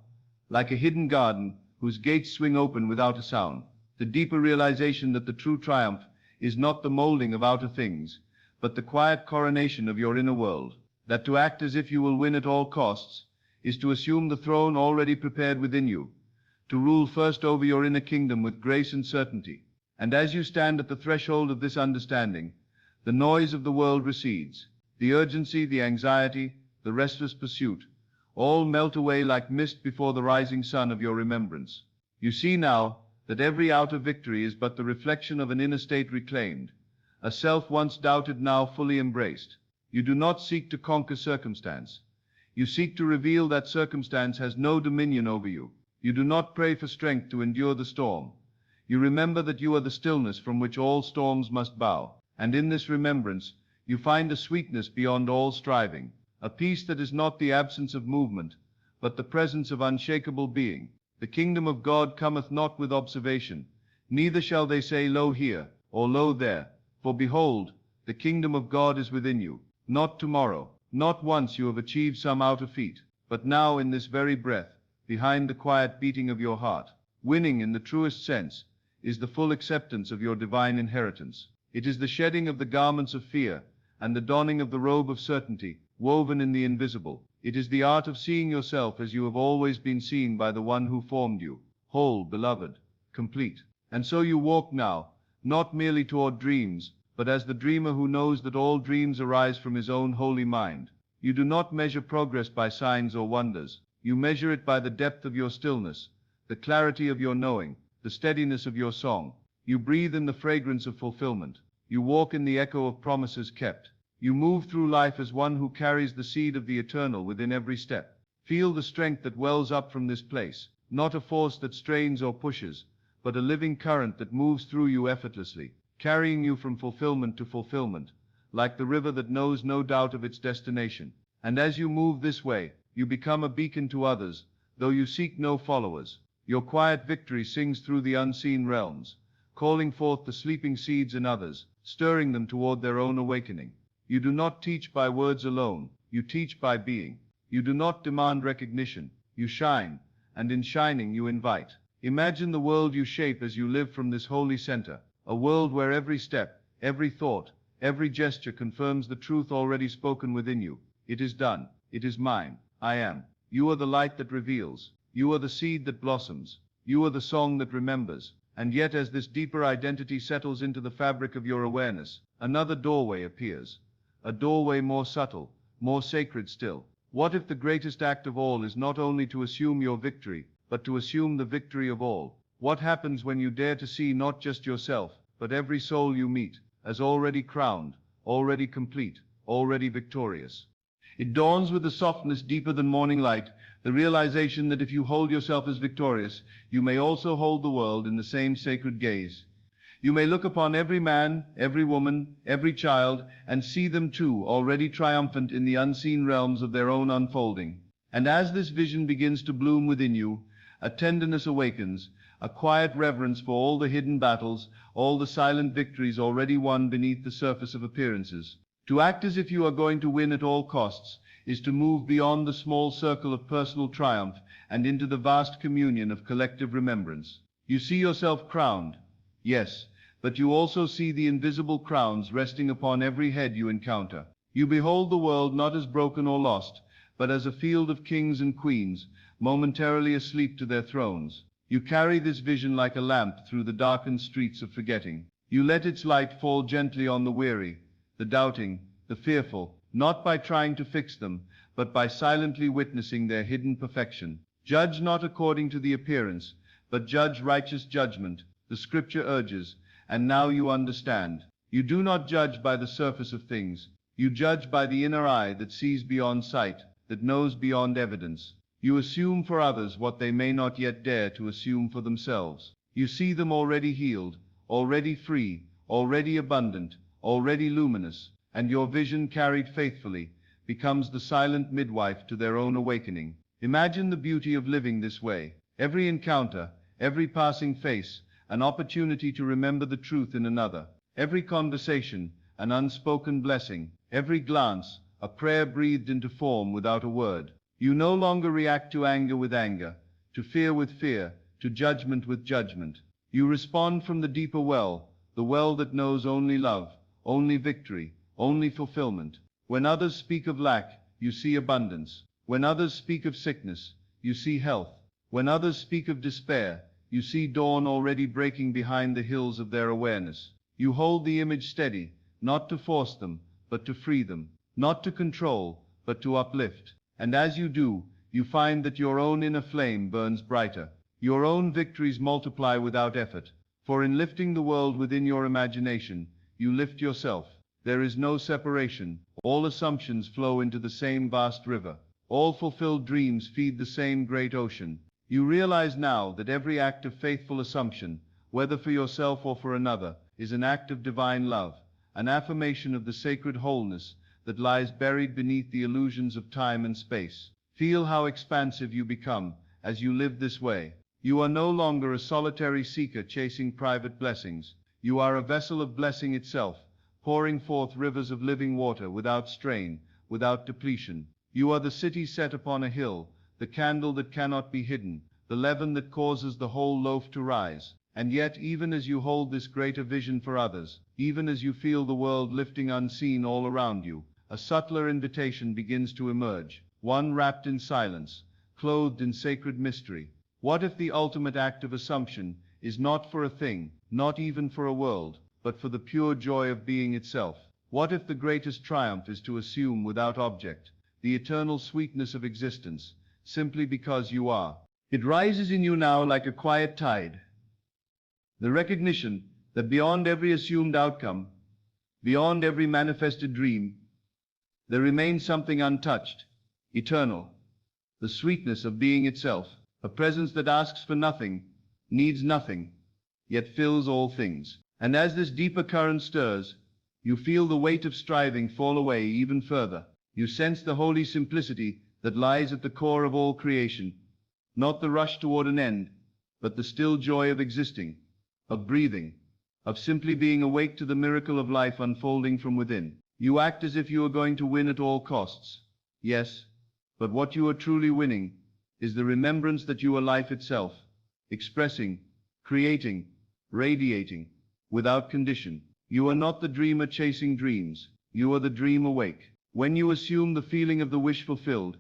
like a hidden garden whose gates swing open without a sound. The deeper realization that the true triumph is not the molding of outer things, but the quiet coronation of your inner world. That to act as if you will win at all costs is to assume the throne already prepared within you, to rule first over your inner kingdom with grace and certainty, And as you stand at the threshold of this understanding, the noise of the world recedes. The urgency, the anxiety, the restless pursuit, all melt away like mist before the rising sun of your remembrance. You see now that every outer victory is but the reflection of an inner state reclaimed, a self once doubted now fully embraced. You do not seek to conquer circumstance. You seek to reveal that circumstance has no dominion over you. You do not pray for strength to endure the storm. You remember that you are the stillness from which all storms must bow, and in this remembrance you find a sweetness beyond all striving, a peace that is not the absence of movement, but the presence of unshakable being. The kingdom of God cometh not with observation, neither shall they say, Lo here, or Lo there, for behold, the kingdom of God is within you. Not tomorrow, not once you have achieved some outer feat, but now in this very breath, behind the quiet beating of your heart. Winning in the truest sense is the full acceptance of your divine inheritance. It is the shedding of the garments of fear and the donning of the robe of certainty, woven in the invisible. It is the art of seeing yourself as you have always been seen by the one who formed you, whole, beloved, complete. And so you walk now, not merely toward dreams, but as the dreamer who knows that all dreams arise from his own holy mind. You do not measure progress by signs or wonders. You measure it by the depth of your stillness, the clarity of your knowing, the steadiness of your song. You breathe in the fragrance of fulfillment. You walk in the echo of promises kept. You move through life as one who carries the seed of the eternal within every step. Feel the strength that wells up from this place, not a force that strains or pushes, but a living current that moves through you effortlessly, carrying you from fulfillment to fulfillment, like the river that knows no doubt of its destination. And as you move this way, you become a beacon to others, though you seek no followers. Your quiet victory sings through the unseen realms, calling forth the sleeping seeds in others, stirring them toward their own awakening. You do not teach by words alone, you teach by being. You do not demand recognition, you shine, and in shining you invite. Imagine the world you shape as you live from this holy center, a world where every step, every thought, every gesture confirms the truth already spoken within you. It is done, it is mine, I am. You are the light that reveals, you are the seed that blossoms, you are the song that remembers. And yet as this deeper identity settles into the fabric of your awareness, another doorway appears. A doorway more subtle, more sacred still. What if the greatest act of all is not only to assume your victory, but to assume the victory of all? What happens when you dare to see not just yourself, but every soul you meet, as already crowned, already complete, already victorious? It dawns with a softness deeper than morning light, the realization that if you hold yourself as victorious, you may also hold the world in the same sacred gaze. You may look upon every man, every woman, every child, and see them too already triumphant in the unseen realms of their own unfolding. And as this vision begins to bloom within you, a tenderness awakens, a quiet reverence for all the hidden battles, all the silent victories already won beneath the surface of appearances. To act as if you are going to win at all costs is to move beyond the small circle of personal triumph and into the vast communion of collective remembrance. You see yourself crowned, yes, but you also see the invisible crowns resting upon every head you encounter. You behold the world not as broken or lost, but as a field of kings and queens, momentarily asleep to their thrones. You carry this vision like a lamp through the darkened streets of forgetting. You let its light fall gently on the weary, the doubting, the fearful, not by trying to fix them, but by silently witnessing their hidden perfection. Judge not according to the appearance, but judge righteous judgment, the scripture urges, and now you understand. You do not judge by the surface of things, you judge by the inner eye that sees beyond sight, that knows beyond evidence. You assume for others what they may not yet dare to assume for themselves. You see them already healed, already free, already abundant, already luminous, and your vision carried faithfully becomes the silent midwife to their own awakening. Imagine the beauty of living this way. Every encounter, every passing face, an opportunity to remember the truth in another. Every conversation, an unspoken blessing. Every glance, a prayer breathed into form without a word. You no longer react to anger with anger, to fear with fear, to judgment with judgment. You respond from the deeper well, the well that knows only love, only victory, only fulfillment. When others speak of lack, you see abundance. When others speak of sickness, you see health. When others speak of despair, you see dawn already breaking behind the hills of their awareness. You hold the image steady, not to force them, but to free them, not to control, but to uplift. And as you do, you find that your own inner flame burns brighter. Your own victories multiply without effort, for in lifting the world within your imagination, you lift yourself. There is no separation. All assumptions flow into the same vast river. All fulfilled dreams feed the same great ocean. You realize now that every act of faithful assumption, whether for yourself or for another, is an act of divine love, an affirmation of the sacred wholeness that lies buried beneath the illusions of time and space. Feel how expansive you become as you live this way. You are no longer a solitary seeker chasing private blessings. You are a vessel of blessing itself, pouring forth rivers of living water without strain, without depletion. You are the city set upon a hill, the candle that cannot be hidden, the leaven that causes the whole loaf to rise. And yet, even as you hold this greater vision for others, even as you feel the world lifting unseen all around you, a subtler invitation begins to emerge, one wrapped in silence, clothed in sacred mystery. What if the ultimate act of assumption is not for a thing, not even for a world, but for the pure joy of being itself? What if the greatest triumph is to assume without object the eternal sweetness of existence, simply because you are? It rises in you now like a quiet tide. The recognition that beyond every assumed outcome, beyond every manifested dream, there remains something untouched, eternal, the sweetness of being itself, a presence that asks for nothing, needs nothing, yet fills all things. And as this deeper current stirs, you feel the weight of striving fall away even further. You sense the holy simplicity that lies at the core of all creation, not the rush toward an end, but the still joy of existing, of breathing, of simply being awake to the miracle of life unfolding from within. You act as if you are going to win at all costs. Yes, but what you are truly winning is the remembrance that you are life itself, expressing, creating, radiating, without condition. You are not the dreamer chasing dreams. You are the dream awake. When you assume the feeling of the wish fulfilled,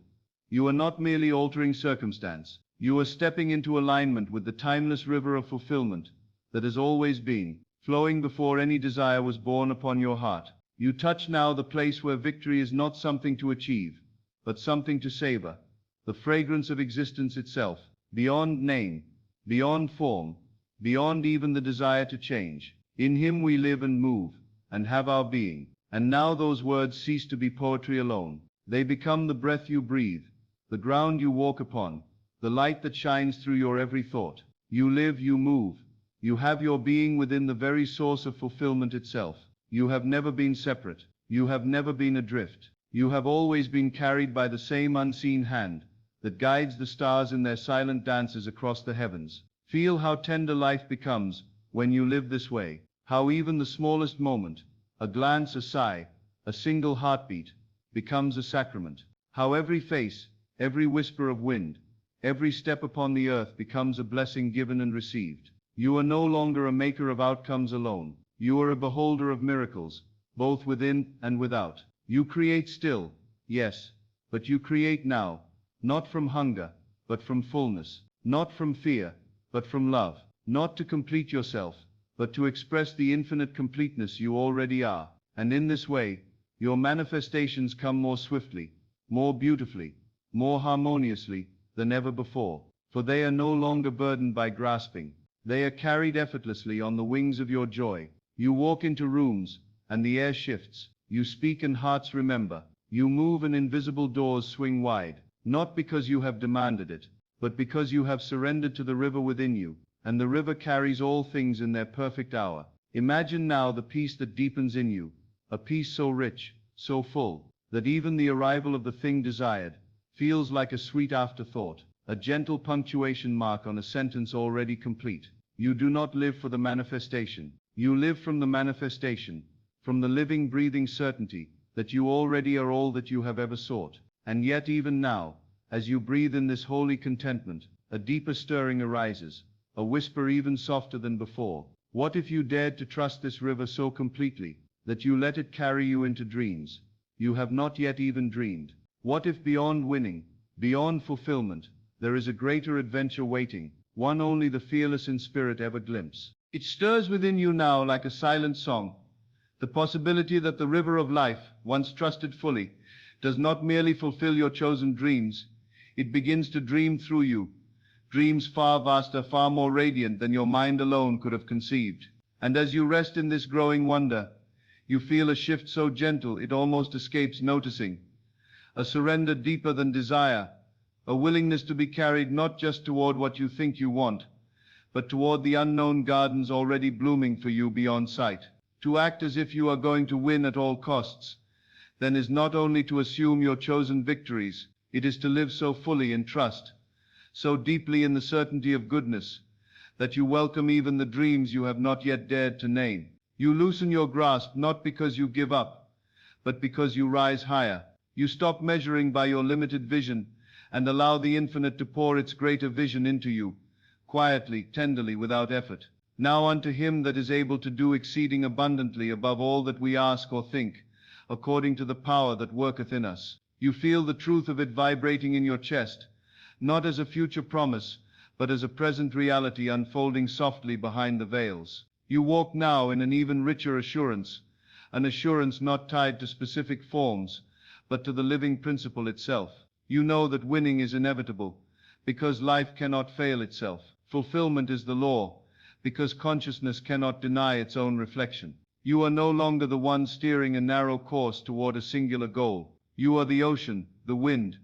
you are not merely altering circumstance. You are stepping into alignment with the timeless river of fulfillment that has always been, flowing before any desire was born upon your heart. You touch now the place where victory is not something to achieve, but something to savor, the fragrance of existence itself, beyond name, beyond form, beyond even the desire to change. In him we live and move, and have our being. And now those words cease to be poetry alone. They become the breath you breathe, the ground you walk upon, the light that shines through your every thought. You live, you move, you have your being within the very source of fulfillment itself. You have never been separate. You have never been adrift. You have always been carried by the same unseen hand that guides the stars in their silent dances across the heavens. Feel how tender life becomes when you live this way, how even the smallest moment, a glance, a sigh, a single heartbeat, becomes a sacrament. How every face, every whisper of wind, every step upon the earth becomes a blessing given and received. You are no longer a maker of outcomes alone. You are a beholder of miracles, both within and without. You create still, yes, but you create now, not from hunger, but from fullness, not from fear, but from love, not to complete yourself, but to express the infinite completeness you already are. And in this way, your manifestations come more swiftly, more beautifully, more harmoniously than ever before. For they are no longer burdened by grasping. They are carried effortlessly on the wings of your joy. You walk into rooms, and the air shifts. You speak and hearts remember. You move and invisible doors swing wide, not because you have demanded it, but because you have surrendered to the river within you, and the river carries all things in their perfect hour. Imagine now the peace that deepens in you, a peace so rich, so full, that even the arrival of the thing desired feels like a sweet afterthought, a gentle punctuation mark on a sentence already complete. You do not live for the manifestation. You live from the manifestation, from the living, breathing certainty that you already are all that you have ever sought. And yet even now, as you breathe in this holy contentment, a deeper stirring arises, a whisper even softer than before. What if you dared to trust this river so completely that you let it carry you into dreams you have not yet even dreamed? What if beyond winning, beyond fulfillment, there is a greater adventure waiting, one only the fearless in spirit ever glimpse. It stirs within you now like a silent song, the possibility that the river of life, once trusted fully, does not merely fulfill your chosen dreams, it begins to dream through you, dreams far vaster, far more radiant than your mind alone could have conceived. And as you rest in this growing wonder, you feel a shift so gentle it almost escapes noticing, a surrender deeper than desire, a willingness to be carried not just toward what you think you want, but toward the unknown gardens already blooming for you beyond sight. To act as if you are going to win at all costs, then is not only to assume your chosen victories, it is to live so fully in trust, so deeply in the certainty of goodness, that you welcome even the dreams you have not yet dared to name. You loosen your grasp not because you give up, but because you rise higher. You stop measuring by your limited vision and allow the infinite to pour its greater vision into you, quietly, tenderly, without effort. Now unto him that is able to do exceeding abundantly above all that we ask or think, according to the power that worketh in us. You feel the truth of it vibrating in your chest, not as a future promise, but as a present reality unfolding softly behind the veils. You walk now in an even richer assurance, an assurance not tied to specific forms, but to the living principle itself. You know that winning is inevitable, because life cannot fail itself. Fulfillment is the law, because consciousness cannot deny its own reflection. You are no longer the one steering a narrow course toward a singular goal. You are the ocean, the wind,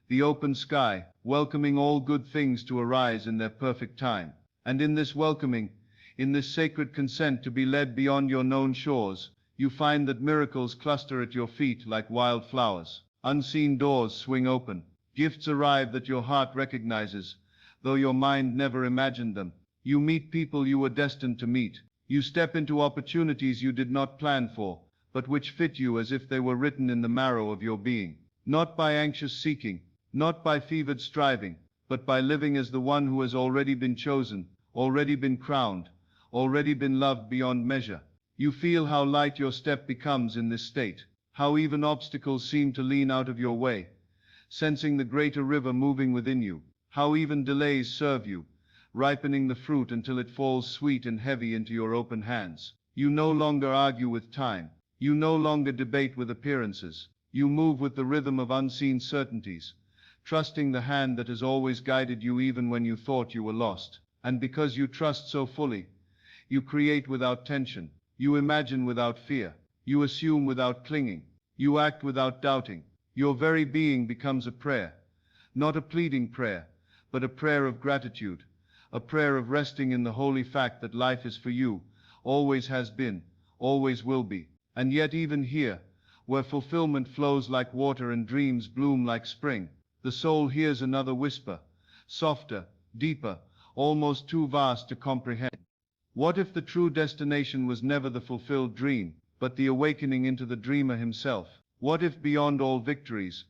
the open sky, welcoming all good things to arise in their perfect time. And in this welcoming, in this sacred consent to be led beyond your known shores, you find that miracles cluster at your feet like wild flowers. Unseen doors swing open. Gifts arrive that your heart recognizes, though your mind never imagined them. You meet people you were destined to meet. You step into opportunities you did not plan for, but which fit you as if they were written in the marrow of your being. Not by anxious seeking, not by fevered striving, but by living as the one who has already been chosen, already been crowned, already been loved beyond measure. You feel how light your step becomes in this state, how even obstacles seem to lean out of your way, sensing the greater river moving within you, how even delays serve you, ripening the fruit until it falls sweet and heavy into your open hands. You no longer argue with time. You no longer debate with appearances. You move with the rhythm of unseen certainties, trusting the hand that has always guided you even when you thought you were lost. And because you trust so fully, you create without tension. You imagine without fear. You assume without clinging. You act without doubting. Your very being becomes a prayer, not a pleading prayer, but a prayer of gratitude, a prayer of resting in the holy fact that life is for you, always has been, always will be. And yet even here, where fulfillment flows like water and dreams bloom like spring, the soul hears another whisper, softer, deeper, almost too vast to comprehend. What if the true destination was never the fulfilled dream, but the awakening into the dreamer himself? What if beyond all victories,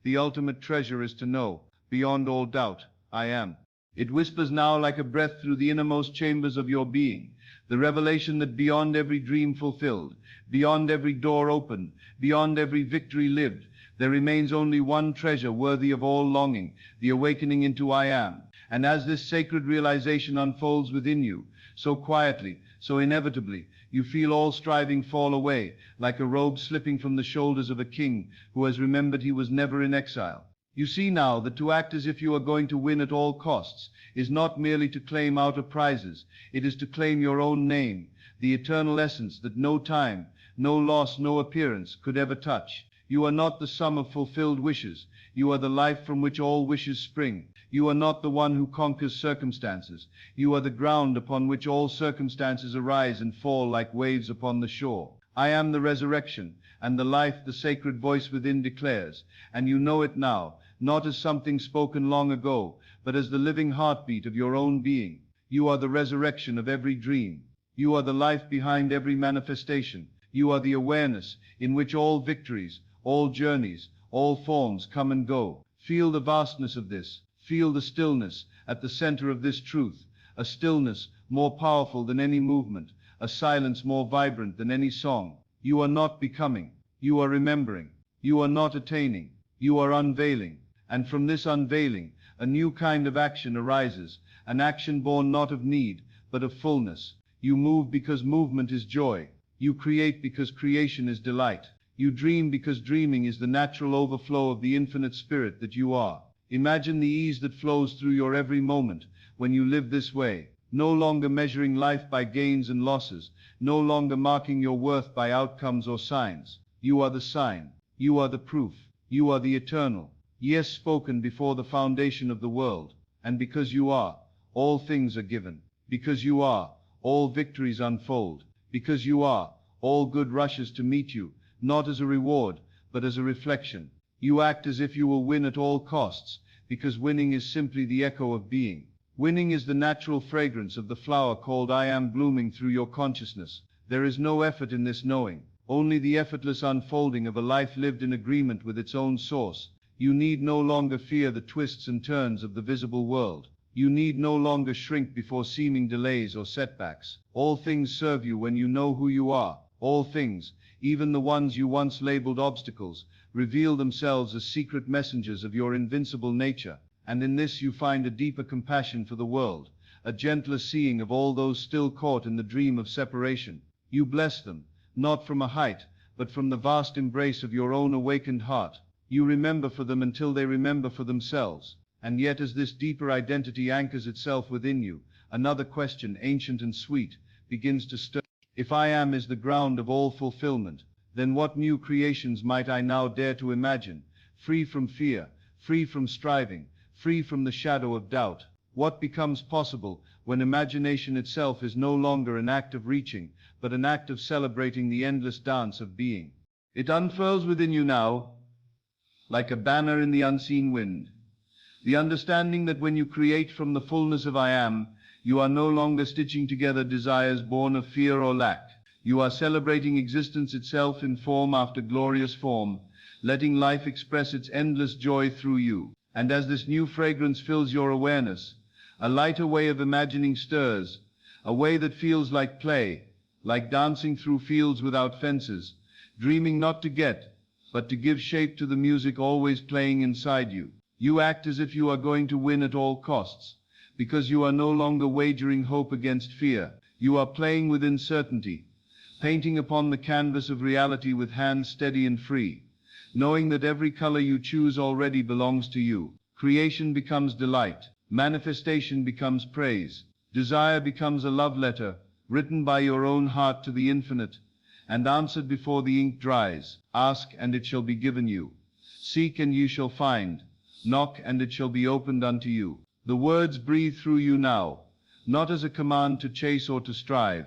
the ultimate treasure is to know, beyond all doubt, I am? It whispers now like a breath through the innermost chambers of your being, the revelation that beyond every dream fulfilled, beyond every door opened, beyond every victory lived, there remains only one treasure worthy of all longing, the awakening into I am. And as this sacred realization unfolds within you, so quietly, so inevitably, you feel all striving fall away, like a robe slipping from the shoulders of a king who has remembered he was never in exile. You see now that to act as if you are going to win at all costs is not merely to claim outer prizes, it is to claim your own name, the eternal essence that no time, no loss, no appearance could ever touch. You are not the sum of fulfilled wishes, you are the life from which all wishes spring. You are not the one who conquers circumstances, you are the ground upon which all circumstances arise and fall like waves upon the shore. I am the resurrection, and the life the sacred voice within declares, and you know it now, not as something spoken long ago, but as the living heartbeat of your own being. You are the resurrection of every dream. You are the life behind every manifestation. You are the awareness in which all victories, all journeys, all forms come and go. Feel the vastness of this. Feel the stillness at the center of this truth, a stillness more powerful than any movement, a silence more vibrant than any song. You are not becoming, you are remembering. You are not attaining, you are unveiling. And from this unveiling, a new kind of action arises, an action born not of need, but of fullness. You move because movement is joy. You create because creation is delight. You dream because dreaming is the natural overflow of the infinite spirit that you are. Imagine the ease that flows through your every moment when you live this way, no longer measuring life by gains and losses, no longer marking your worth by outcomes or signs. You are the sign. You are the proof. You are the eternal. Yes, spoken before the foundation of the world. And because you are, all things are given. Because you are, all victories unfold. Because you are, all good rushes to meet you, not as a reward, but as a reflection. You act as if you will win at all costs, because winning is simply the echo of being. Winning is the natural fragrance of the flower called I am blooming through your consciousness. There is no effort in this knowing, only the effortless unfolding of a life lived in agreement with its own source. You need no longer fear the twists and turns of the visible world. You need no longer shrink before seeming delays or setbacks. All things serve you when you know who you are. All things, even the ones you once labeled obstacles, reveal themselves as secret messengers of your invincible nature. And in this you find a deeper compassion for the world, a gentler seeing of all those still caught in the dream of separation. You bless them, not from a height, but from the vast embrace of your own awakened heart. You remember for them until they remember for themselves. And yet as this deeper identity anchors itself within you, another question, ancient and sweet, begins to stir. If I am is the ground of all fulfillment, then what new creations might I now dare to imagine, free from fear, free from striving, free from the shadow of doubt? What becomes possible when imagination itself is no longer an act of reaching, but an act of celebrating the endless dance of being? It unfurls within you now, like a banner in the unseen wind. The understanding that when you create from the fullness of I am, you are no longer stitching together desires born of fear or lack. You are celebrating existence itself in form after glorious form, letting life express its endless joy through you. And as this new fragrance fills your awareness, a lighter way of imagining stirs, a way that feels like play, like dancing through fields without fences, dreaming not to get, but to give shape to the music always playing inside you. You act as if you are going to win at all costs, because you are no longer wagering hope against fear. You are playing within certainty, painting upon the canvas of reality with hands steady and free, knowing that every color you choose already belongs to you. Creation becomes delight, manifestation becomes praise, desire becomes a love letter, written by your own heart to the infinite, and answered before the ink dries. Ask, and it shall be given you. Seek, and you shall find. Knock, and it shall be opened unto you. The words breathe through you now, not as a command to chase or to strive,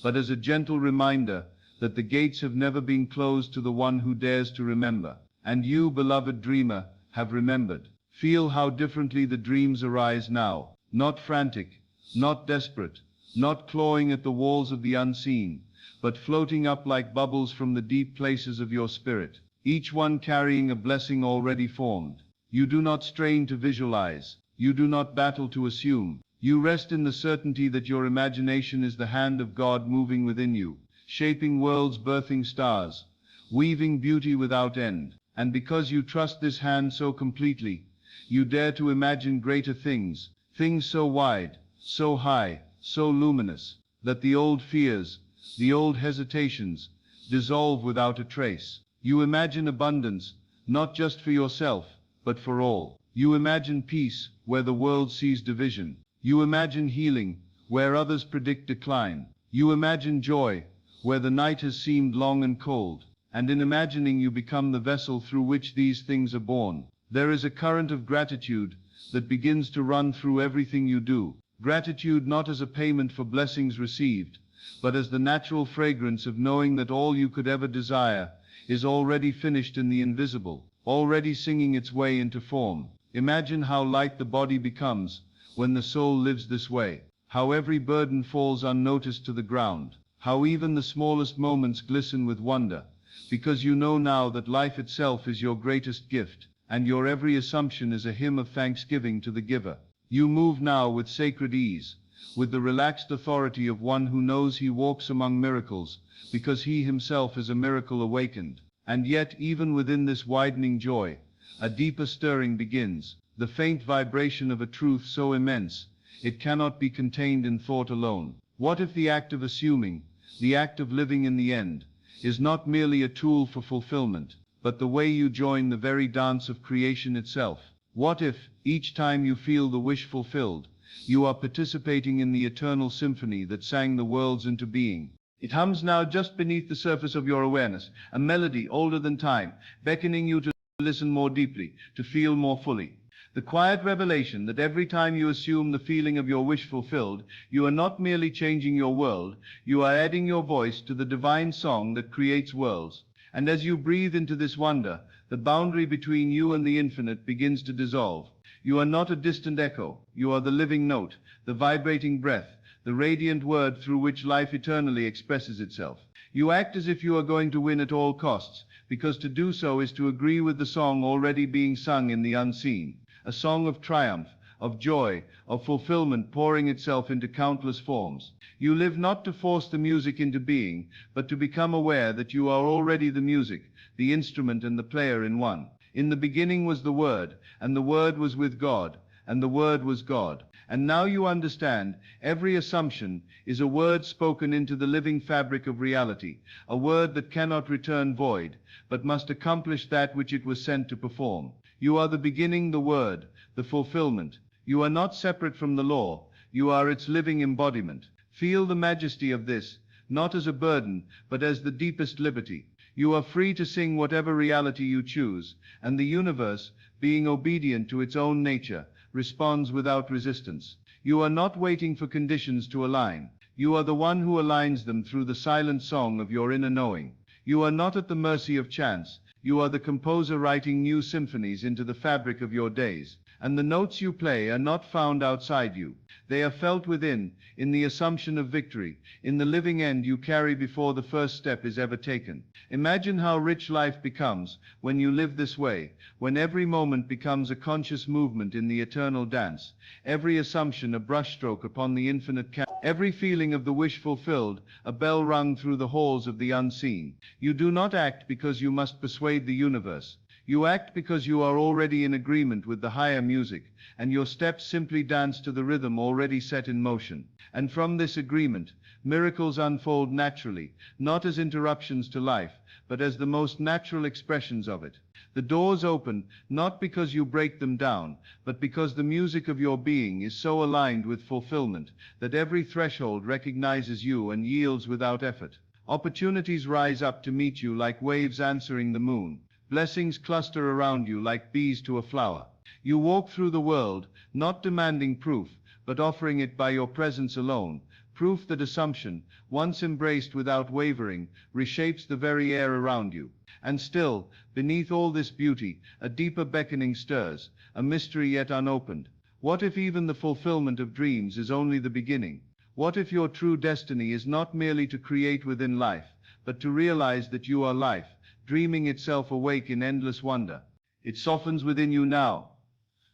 but as a gentle reminder that the gates have never been closed to the one who dares to remember. And you, beloved dreamer, have remembered. Feel how differently the dreams arise now, not frantic, not desperate, not clawing at the walls of the unseen, but floating up like bubbles from the deep places of your spirit, each one carrying a blessing already formed. You do not strain to visualize, you do not battle to assume, you rest in the certainty that your imagination is the hand of God moving within you, shaping worlds, birthing stars, weaving beauty without end. And because you trust this hand so completely, you dare to imagine greater things, things so wide, so high, so luminous, that the old fears, the old hesitations, dissolve without a trace. You imagine abundance, not just for yourself, but for all. You imagine peace, where the world sees division. You imagine healing, where others predict decline. You imagine joy, where the night has seemed long and cold. And in imagining you become the vessel through which these things are born. There is a current of gratitude that begins to run through everything you do. Gratitude not as a payment for blessings received, but as the natural fragrance of knowing that all you could ever desire is already finished in the invisible, already singing its way into form. Imagine how light the body becomes when the soul lives this way, how every burden falls unnoticed to the ground, how even the smallest moments glisten with wonder, because you know now that life itself is your greatest gift, and your every assumption is a hymn of thanksgiving to the giver. You move now with sacred ease, with the relaxed authority of one who knows he walks among miracles, because he himself is a miracle awakened. And yet, even within this widening joy, a deeper stirring begins, the faint vibration of a truth so immense, It cannot be contained in thought alone. What if the act of assuming, the act of living in the end, is not merely a tool for fulfillment, but the way you join the very dance of creation itself? What if, each time you feel the wish fulfilled, you are participating in the eternal symphony that sang the worlds into being? It hums now just beneath the surface of your awareness, a melody older than time, beckoning you to listen more deeply, to feel more fully. The quiet revelation that every time you assume the feeling of your wish fulfilled, you are not merely changing your world, you are adding your voice to the divine song that creates worlds. And as you breathe into this wonder, the boundary between you and the infinite begins to dissolve. You are not a distant echo, you are the living note, the vibrating breath, the radiant word through which life eternally expresses itself. You act as if you are going to win at all costs, because to do so is to agree with the song already being sung in the unseen, a song of triumph, of joy, of fulfillment pouring itself into countless forms. You live not to force the music into being, but to become aware that you are already the music, the instrument and the player in one. In the beginning was the Word, and the Word was with God, and the Word was God. And now you understand, every assumption is a word spoken into the living fabric of reality, a word that cannot return void, but must accomplish that which it was sent to perform. You are the beginning, the word, the fulfillment. You are not separate from the law, you are its living embodiment. Feel the majesty of this, not as a burden, but as the deepest liberty. You are free to sing whatever reality you choose, and the universe, being obedient to its own nature, responds without resistance. You are not waiting for conditions to align. You are the one who aligns them through the silent song of your inner knowing. You are not at the mercy of chance. You are the composer writing new symphonies into the fabric of your days. And the notes you play are not found outside you. They are felt within, in the assumption of victory, in the living end you carry before the first step is ever taken. Imagine how rich life becomes when you live this way, when every moment becomes a conscious movement in the eternal dance, every assumption a brushstroke upon the infinite canvas, every feeling of the wish fulfilled, a bell rung through the halls of the unseen. You do not act because you must persuade the universe. You act because you are already in agreement with the higher music, and your steps simply dance to the rhythm already set in motion. And from this agreement, miracles unfold naturally, not as interruptions to life, but as the most natural expressions of it. The doors open, not because you break them down, but because the music of your being is so aligned with fulfillment, that every threshold recognizes you and yields without effort. Opportunities rise up to meet you like waves answering the moon. Blessings cluster around you like bees to a flower. You walk through the world, not demanding proof, but offering it by your presence alone, proof that assumption, once embraced without wavering, reshapes the very air around you. And still, beneath all this beauty, a deeper beckoning stirs, a mystery yet unopened. What if even the fulfillment of dreams is only the beginning? What if your true destiny is not merely to create within life, but to realize that you are life, dreaming itself awake in endless wonder? It softens within you now,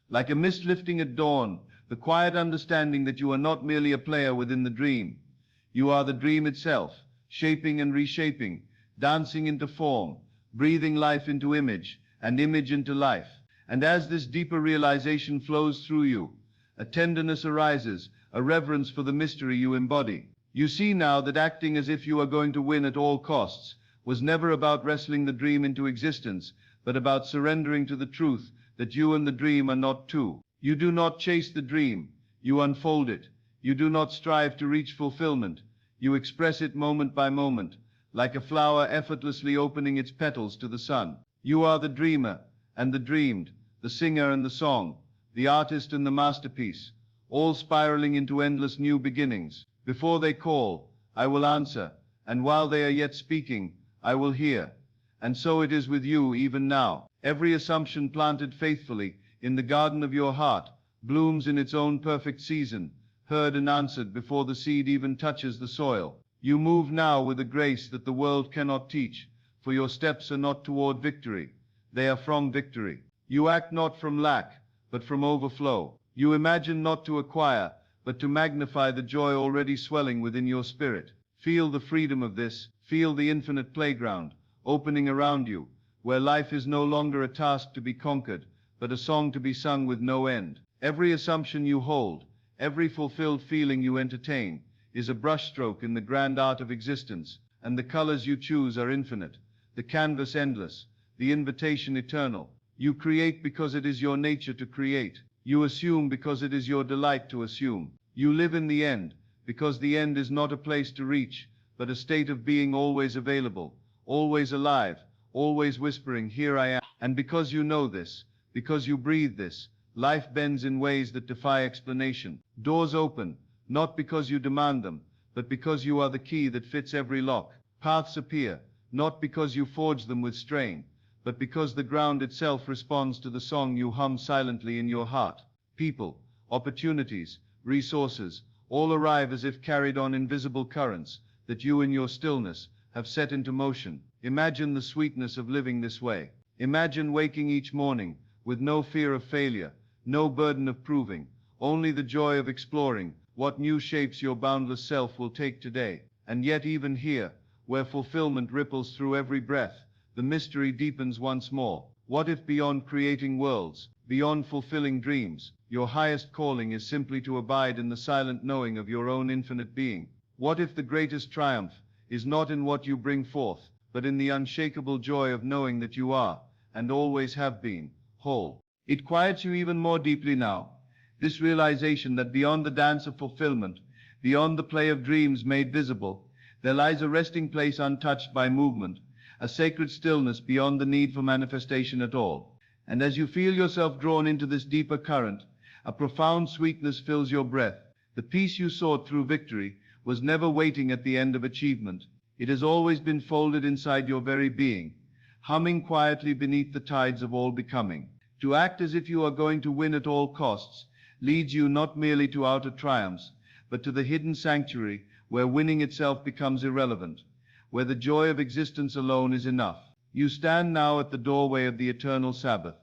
like a mist lifting at dawn, the quiet understanding that you are not merely a player within the dream. You are the dream itself, shaping and reshaping, dancing into form, breathing life into image, and image into life. And as this deeper realization flows through you, a tenderness arises, a reverence for the mystery you embody. You see now that acting as if you are going to win at all costs was never about wrestling the dream into existence, but about surrendering to the truth that you and the dream are not two. You do not chase the dream, you unfold it. You do not strive to reach fulfillment, you express it moment by moment, like a flower effortlessly opening its petals to the sun. You are the dreamer and the dreamed, the singer and the song, the artist and the masterpiece, all spiraling into endless new beginnings. Before they call, I will answer, and while they are yet speaking, I will hear. And so it is with you even now. Every assumption planted faithfully in the garden of your heart blooms in its own perfect season, heard and answered before the seed even touches the soil. You move now with a grace that the world cannot teach, for your steps are not toward victory, they are from victory. You act not from lack, but from overflow. You imagine not to acquire, but to magnify the joy already swelling within your spirit. Feel the freedom of this, feel the infinite playground opening around you, where life is no longer a task to be conquered, but a song to be sung with no end. Every assumption you hold, Every fulfilled feeling you entertain is a brushstroke in the grand art of existence, and the colors you choose are infinite, the canvas endless, the invitation eternal. You create because it is your nature to create. You assume because it is your delight to assume. You live in the end, because the end is not a place to reach, but a state of being always available, always alive, always whispering, "Here I am." And because you know this, because you breathe this, life bends in ways that defy explanation. Doors open, not because you demand them, but because you are the key that fits every lock. Paths appear, not because you forge them with strain, but because the ground itself responds to the song you hum silently in your heart. People, opportunities, resources, all arrive as if carried on invisible currents that you in your stillness have set into motion. Imagine the sweetness of living this way. Imagine waking each morning with no fear of failure, no burden of proving, only the joy of exploring what new shapes your boundless self will take today. And yet even here, where fulfillment ripples through every breath, the mystery deepens once more. What if beyond creating worlds, beyond fulfilling dreams, your highest calling is simply to abide in the silent knowing of your own infinite being? What if the greatest triumph is not in what you bring forth, but in the unshakable joy of knowing that you are, and always have been, whole? It quiets you even more deeply now, this realization that beyond the dance of fulfillment, beyond the play of dreams made visible, there lies a resting place untouched by movement, a sacred stillness beyond the need for manifestation at all. And as you feel yourself drawn into this deeper current, a profound sweetness fills your breath. The peace you sought through victory was never waiting at the end of achievement. It has always been folded inside your very being, humming quietly beneath the tides of all becoming. To act as if you are going to win at all costs leads you not merely to outer triumphs, but to the hidden sanctuary where winning itself becomes irrelevant, where the joy of existence alone is enough. You stand now at the doorway of the eternal Sabbath,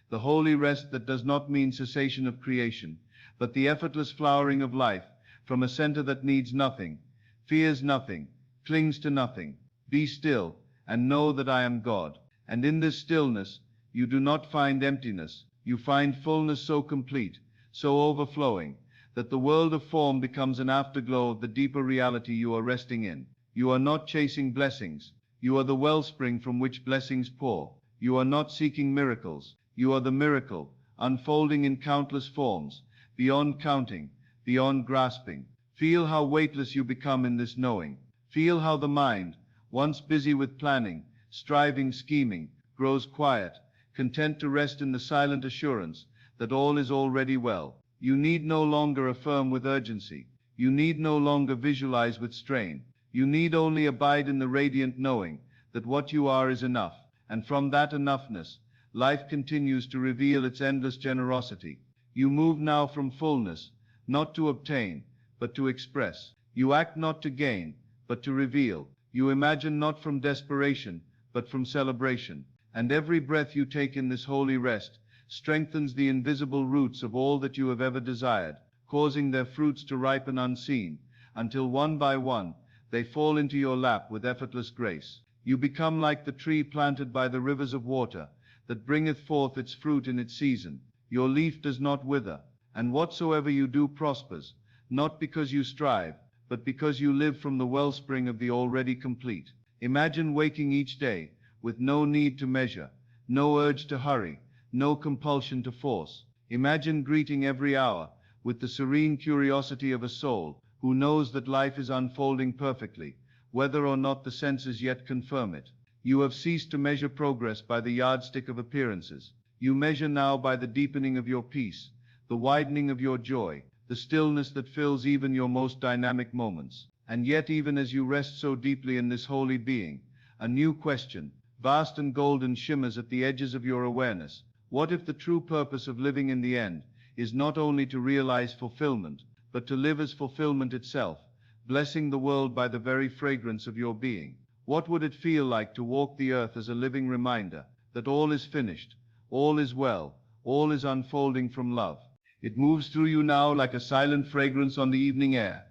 the holy rest that does not mean cessation of creation, but the effortless flowering of life from a center that needs nothing, fears nothing, clings to nothing. Be still and know that I am God. And in this stillness, you do not find emptiness, you find fullness so complete, so overflowing, that the world of form becomes an afterglow of the deeper reality you are resting in. You are not chasing blessings, you are the wellspring from which blessings pour. You are not seeking miracles, you are the miracle, unfolding in countless forms, beyond counting, beyond grasping. Feel how weightless you become in this knowing. Feel how the mind, once busy with planning, striving, scheming, grows quiet, content to rest in the silent assurance that all is already well. You need no longer affirm with urgency. You need no longer visualize with strain. You need only abide in the radiant knowing that what you are is enough. And from that enoughness, life continues to reveal its endless generosity. You move now from fullness, not to obtain, but to express. You act not to gain, but to reveal. You imagine not from desperation, but from celebration. And every breath you take in this holy rest strengthens the invisible roots of all that you have ever desired, causing their fruits to ripen unseen, until one by one they fall into your lap with effortless grace. You become like the tree planted by the rivers of water, that bringeth forth its fruit in its season. Your leaf does not wither, and whatsoever you do prospers, not because you strive, but because you live from the wellspring of the already complete. Imagine waking each day with no need to measure, no urge to hurry, no compulsion to force. Imagine greeting every hour with the serene curiosity of a soul who knows that life is unfolding perfectly, whether or not the senses yet confirm it. You have ceased to measure progress by the yardstick of appearances. You measure now by the deepening of your peace, the widening of your joy, the stillness that fills even your most dynamic moments. And yet, even as you rest so deeply in this holy being, a new question, vast and golden, shimmers at the edges of your awareness. What if the true purpose of living in the end is not only to realize fulfillment, but to live as fulfillment itself, blessing the world by the very fragrance of your being? What would it feel like to walk the earth as a living reminder that all is finished, all is well, all is unfolding from love? It moves through you now like a silent fragrance on the evening air.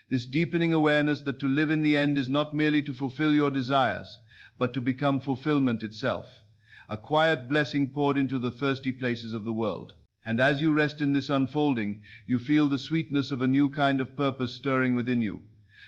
This deepening awareness that to live in the end is not merely to fulfill your desires, but to become fulfillment itself, a quiet blessing poured into the thirsty places of the world. And as you rest in this unfolding, you feel the sweetness of a new kind of purpose stirring within you.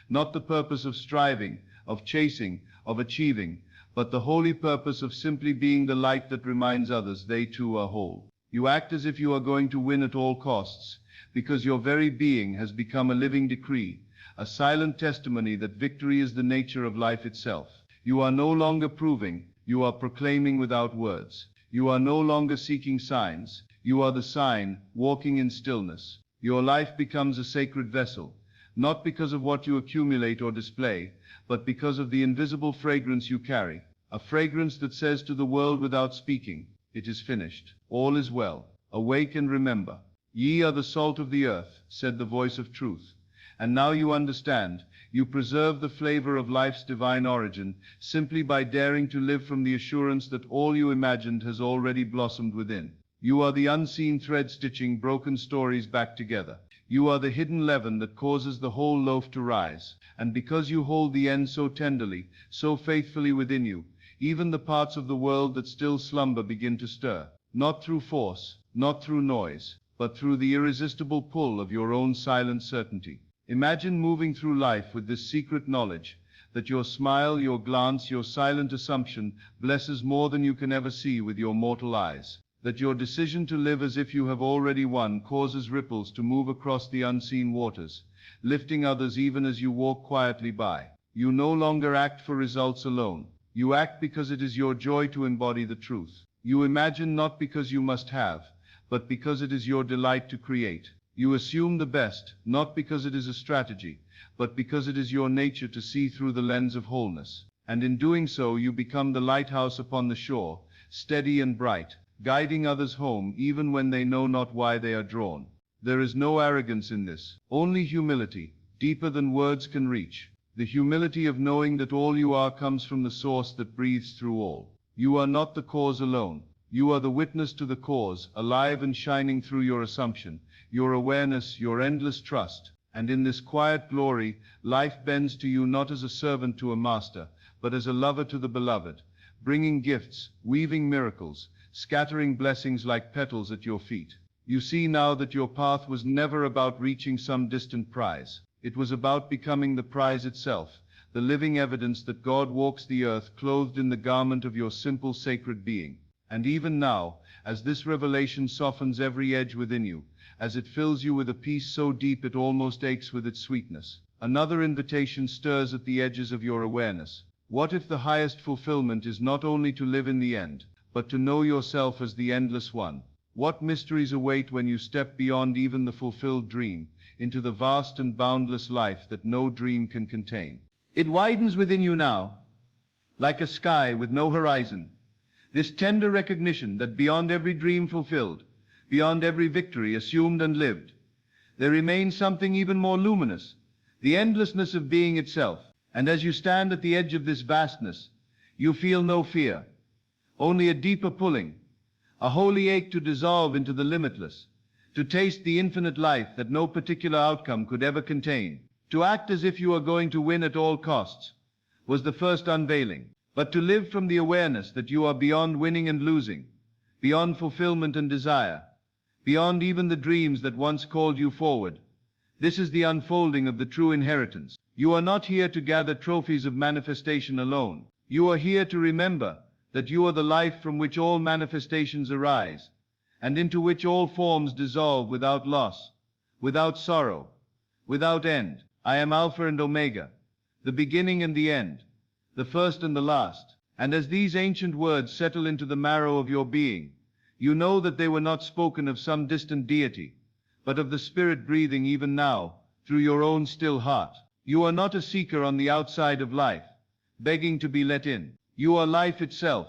Not the purpose of striving, of chasing, of achieving, but the holy purpose of simply being the light that reminds others they too are whole. You act as if you are going to win at all costs, because your very being has become a living decree, a silent testimony that victory is the nature of life itself. You are no longer proving, you are proclaiming without words. You are no longer seeking signs, you are the sign, walking in stillness. Your life becomes a sacred vessel, not because of what you accumulate or display, but because of the invisible fragrance you carry, a fragrance that says to the world without speaking, "It is finished, all is well, awake and remember. Ye are the salt of the earth," said the voice of truth. And now you understand, you preserve the flavor of life's divine origin simply by daring to live from the assurance that all you imagined has already blossomed within. You are the unseen thread stitching broken stories back together. You are the hidden leaven that causes the whole loaf to rise. And because you hold the end so tenderly, so faithfully within you, even the parts of the world that still slumber begin to stir, not through force, not through noise, but through the irresistible pull of your own silent certainty. Imagine moving through life with this secret knowledge, that your smile, your glance, your silent assumption blesses more than you can ever see with your mortal eyes. That your decision to live as if you have already won causes ripples to move across the unseen waters, lifting others even as you walk quietly by. You no longer act for results alone. You act because it is your joy to embody the truth. You imagine not because you must have, but because it is your delight to create. You assume the best, not because it is a strategy, but because it is your nature to see through the lens of wholeness. And in doing so, you become the lighthouse upon the shore, steady and bright, guiding others home even when they know not why they are drawn. There is no arrogance in this, only humility, deeper than words can reach. The humility of knowing that all you are comes from the source that breathes through all. You are not the cause alone. You are the witness to the cause, alive and shining through your assumption, your awareness, your endless trust. And in this quiet glory, life bends to you not as a servant to a master, but as a lover to the beloved, bringing gifts, weaving miracles, scattering blessings like petals at your feet. You see now that your path was never about reaching some distant prize. It was about becoming the prize itself, the living evidence that God walks the earth clothed in the garment of your simple sacred being. And even now, as this revelation softens every edge within you, as it fills you with a peace so deep it almost aches with its sweetness, another invitation stirs at the edges of your awareness. What if the highest fulfillment is not only to live in the end, but to know yourself as the endless one? What mysteries await when you step beyond even the fulfilled dream, into the vast and boundless life that no dream can contain? It widens within you now, like a sky with no horizon. This tender recognition that beyond every dream fulfilled, beyond every victory assumed and lived, there remains something even more luminous, the endlessness of being itself. And as you stand at the edge of this vastness, you feel no fear, only a deeper pulling, a holy ache to dissolve into the limitless, to taste the infinite life that no particular outcome could ever contain. To act as if you are going to win at all costs was the first unveiling. But to live from the awareness that you are beyond winning and losing, beyond fulfillment and desire, beyond even the dreams that once called you forward, this is the unfolding of the true inheritance. You are not here to gather trophies of manifestation alone. You are here to remember that you are the life from which all manifestations arise, and into which all forms dissolve without loss, without sorrow, without end. I am Alpha and Omega, the beginning and the end, the first and the last. And as these ancient words settle into the marrow of your being, you know that they were not spoken of some distant deity, but of the Spirit breathing even now, through your own still heart. You are not a seeker on the outside of life, begging to be let in. You are life itself,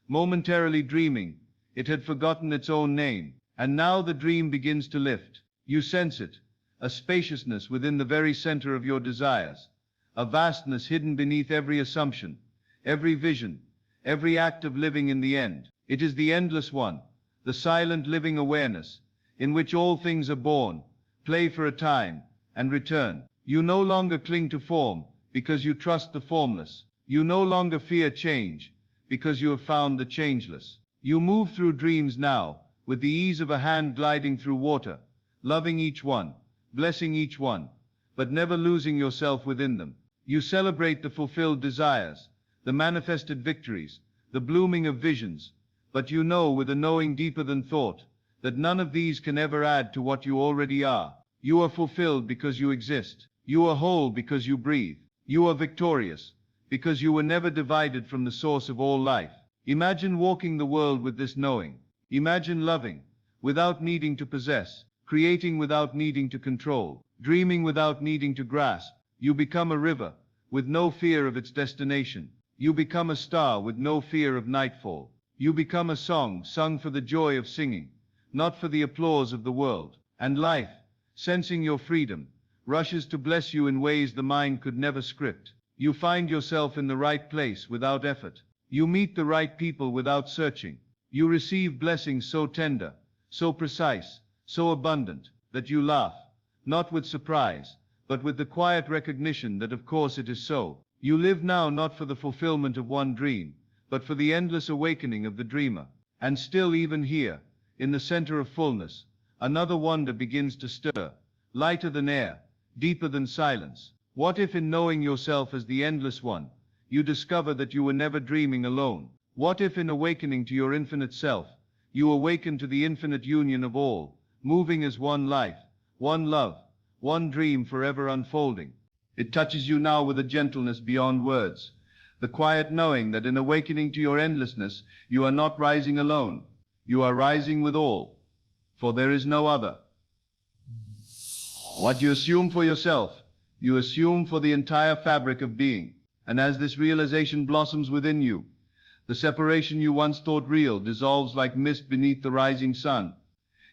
momentarily dreaming. It had forgotten its own name, and now the dream begins to lift. You sense it, a spaciousness within the very center of your desires, a vastness hidden beneath every assumption, every vision, every act of living in the end. It is the endless one, the silent living awareness, in which all things are born, play for a time, and return. You no longer cling to form, because you trust the formless. You no longer fear change, because you have found the changeless. You move through dreams now, with the ease of a hand gliding through water, loving each one, blessing each one, but never losing yourself within them. You celebrate the fulfilled desires, the manifested victories, the blooming of visions, but you know with a knowing deeper than thought, that none of these can ever add to what you already are. You are fulfilled because you exist. You are whole because you breathe. You are victorious because you were never divided from the source of all life. Imagine walking the world with this knowing. Imagine loving without needing to possess, creating without needing to control, dreaming without needing to grasp. You become a river with no fear of its destination. You become a star with no fear of nightfall. You become a song sung for the joy of singing, not for the applause of the world. And life, sensing your freedom, rushes to bless you in ways the mind could never script. You find yourself in the right place without effort. You meet the right people without searching. You receive blessings so tender, so precise, so abundant, that you laugh, not with surprise, but with the quiet recognition that of course it is so. You live now not for the fulfillment of one dream, but for the endless awakening of the dreamer. And still even here, in the center of fullness, another wonder begins to stir, lighter than air, deeper than silence. What if in knowing yourself as the endless one, you discover that you were never dreaming alone? What if in awakening to your infinite self, you awaken to the infinite union of all, moving as one life, one love, one dream forever unfolding? It touches you now with a gentleness beyond words, the quiet knowing that in awakening to your endlessness, you are not rising alone, you are rising with all, for there is no other. What you assume for yourself, you assume for the entire fabric of being. And as this realization blossoms within you, the separation you once thought real dissolves like mist beneath the rising sun.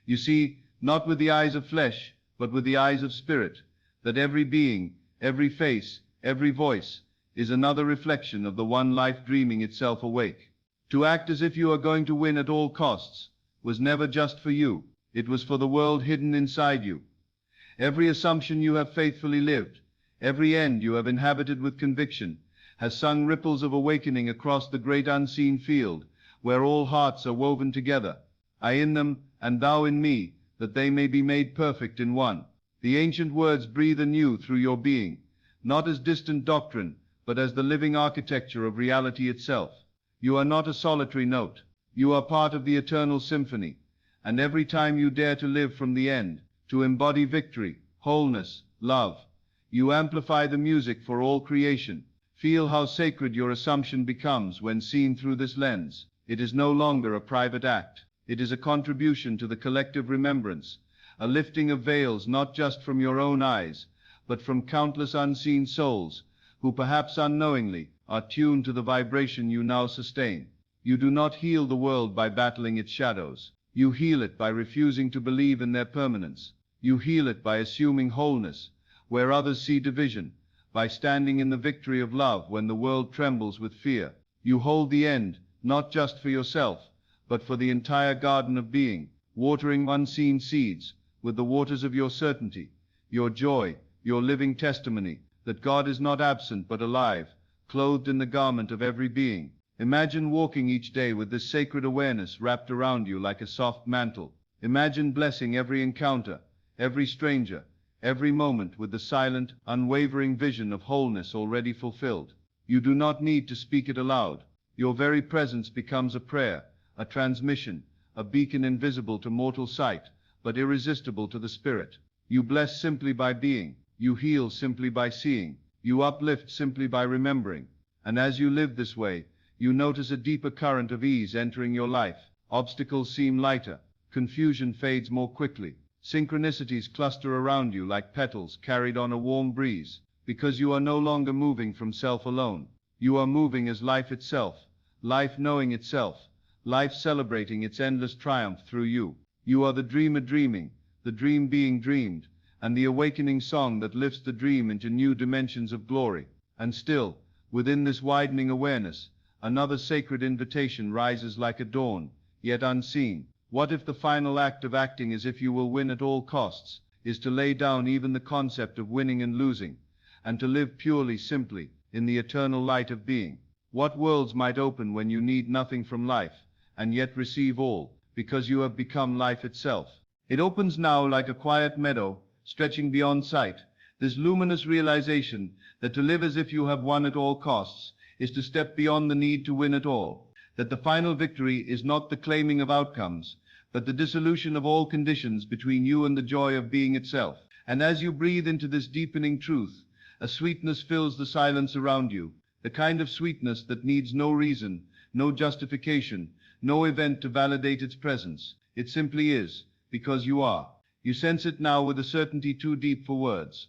You see, not with the eyes of flesh, but with the eyes of spirit, that every being, every face, every voice, is another reflection of the one life dreaming itself awake. To act as if you are going to win at all costs was never just for you, it was for the world hidden inside you. Every assumption you have faithfully lived, every end you have inhabited with conviction, has sung ripples of awakening across the great unseen field, where all hearts are woven together, I in them, and thou in me, that they may be made perfect in one. The ancient words breathe anew through your being, not as distant doctrine, but as the living architecture of reality itself. You are not a solitary note. You are part of the eternal symphony, and every time you dare to live from the end, to embody victory, wholeness, love, you amplify the music for all creation. Feel how sacred your assumption becomes when seen through this lens. It is no longer a private act. It is a contribution to the collective remembrance, a lifting of veils not just from your own eyes, but from countless unseen souls, who perhaps unknowingly are tuned to the vibration you now sustain. You do not heal the world by battling its shadows. You heal it by refusing to believe in their permanence. You heal it by assuming wholeness where others see division, by standing in the victory of love when the world trembles with fear. You hold the end, not just for yourself, but for the entire garden of being, watering unseen seeds with the waters of your certainty, your joy, your living testimony that God is not absent but alive, clothed in the garment of every being. Imagine walking each day with this sacred awareness wrapped around you like a soft mantle. Imagine blessing every encounter, every stranger, every moment with the silent, unwavering vision of wholeness already fulfilled. You do not need to speak it aloud. Your very presence becomes a prayer, a transmission, a beacon invisible to mortal sight, but irresistible to the spirit. You bless simply by being. You heal simply by seeing. You uplift simply by remembering. And as you live this way, you notice a deeper current of ease entering your life. Obstacles seem lighter. Confusion fades more quickly. Synchronicities cluster around you like petals carried on a warm breeze, because you are no longer moving from self alone. You are moving as life itself, life knowing itself, life celebrating its endless triumph through you. You are the dreamer dreaming, the dream being dreamed, and the awakening song that lifts the dream into new dimensions of glory. And still, within this widening awareness, another sacred invitation rises like a dawn, yet unseen. What if the final act of acting as if you will win at all costs is to lay down even the concept of winning and losing, and to live purely, simply, in the eternal light of being? What worlds might open when you need nothing from life, and yet receive all, because you have become life itself. It opens now like a quiet meadow, stretching beyond sight, this luminous realization that to live as if you have won at all costs is to step beyond the need to win at all, that the final victory is not the claiming of outcomes, but the dissolution of all conditions between you and the joy of being itself. And as you breathe into this deepening truth, a sweetness fills the silence around you, the kind of sweetness that needs no reason, no justification, no event to validate its presence. It simply is, because you are. You sense it now with a certainty too deep for words.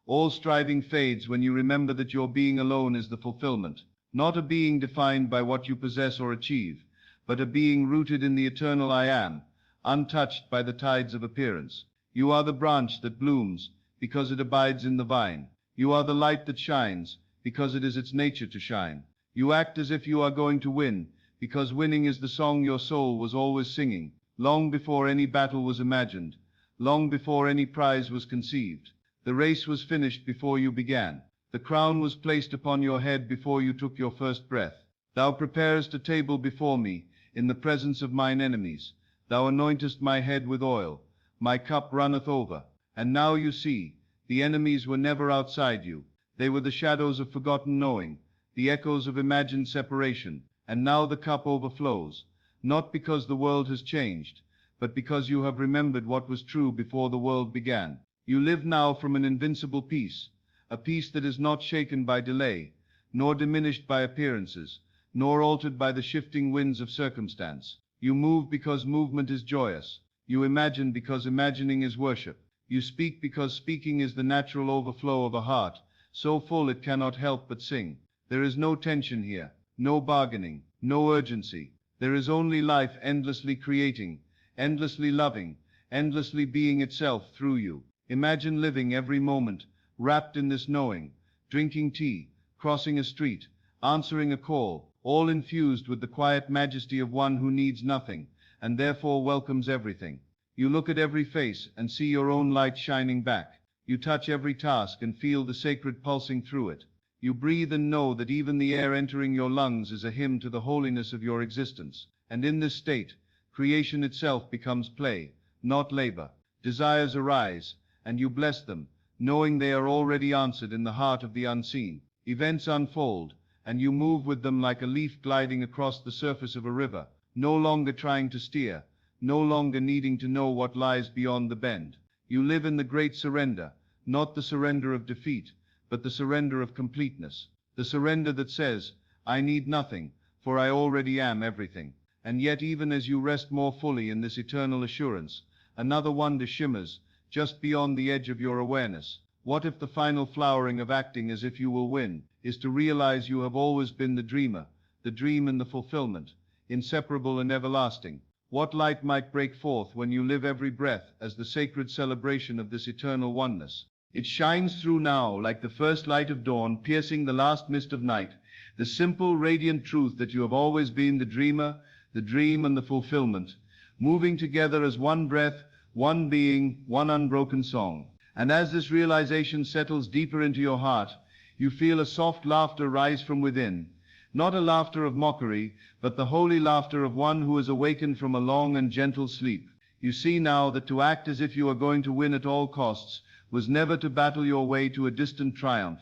All striving fades when you remember that your being alone is the fulfillment, not a being defined by what you possess or achieve, but a being rooted in the eternal I am, untouched by the tides of appearance. You are the branch that blooms, because it abides in the vine. You are the light that shines, because it is its nature to shine. You act as if you are going to win, because winning is the song your soul was always singing, long before any battle was imagined, long before any prize was conceived. The race was finished before you began. The crown was placed upon your head before you took your first breath. Thou preparest a table before me, in the presence of mine enemies. Thou anointest my head with oil. My cup runneth over. And now you see, the enemies were never outside you. They were the shadows of forgotten knowing, the echoes of imagined separation. And now the cup overflows, not because the world has changed, but because you have remembered what was true before the world began. You live now from an invincible peace, a peace that is not shaken by delay, nor diminished by appearances, nor altered by the shifting winds of circumstance. You move because movement is joyous. You imagine because imagining is worship. You speak because speaking is the natural overflow of a heart, so full it cannot help but sing. There is no tension here, no bargaining, no urgency. There is only life endlessly creating, endlessly loving, endlessly being itself through you. Imagine living every moment, wrapped in this knowing, drinking tea, crossing a street, answering a call, all infused with the quiet majesty of one who needs nothing, and therefore welcomes everything. You look at every face and see your own light shining back. You touch every task and feel the sacred pulsing through it. You breathe and know that even the air entering your lungs is a hymn to the holiness of your existence. And in this state, creation itself becomes play, not labor. Desires arise, and you bless them, knowing they are already answered in the heart of the unseen. Events unfold, and you move with them like a leaf gliding across the surface of a river, no longer trying to steer, no longer needing to know what lies beyond the bend. You live in the great surrender, not the surrender of defeat, but the surrender of completeness, the surrender that says, I need nothing, for I already am everything. And yet even as you rest more fully in this eternal assurance, another wonder shimmers, just beyond the edge of your awareness. What if the final flowering of acting as if you will win, is to realize you have always been the dreamer, the dream and the fulfillment, inseparable and everlasting? What light might break forth when you live every breath as the sacred celebration of this eternal oneness? It shines through now like the first light of dawn piercing the last mist of night, the simple, radiant truth that you have always been the dreamer, the dream and the fulfillment, moving together as one breath, one being, one unbroken song. And as this realization settles deeper into your heart, you feel a soft laughter rise from within, not a laughter of mockery, but the holy laughter of one who has awakened from a long and gentle sleep. You see now that to act as if you are going to win at all costs was never to battle your way to a distant triumph,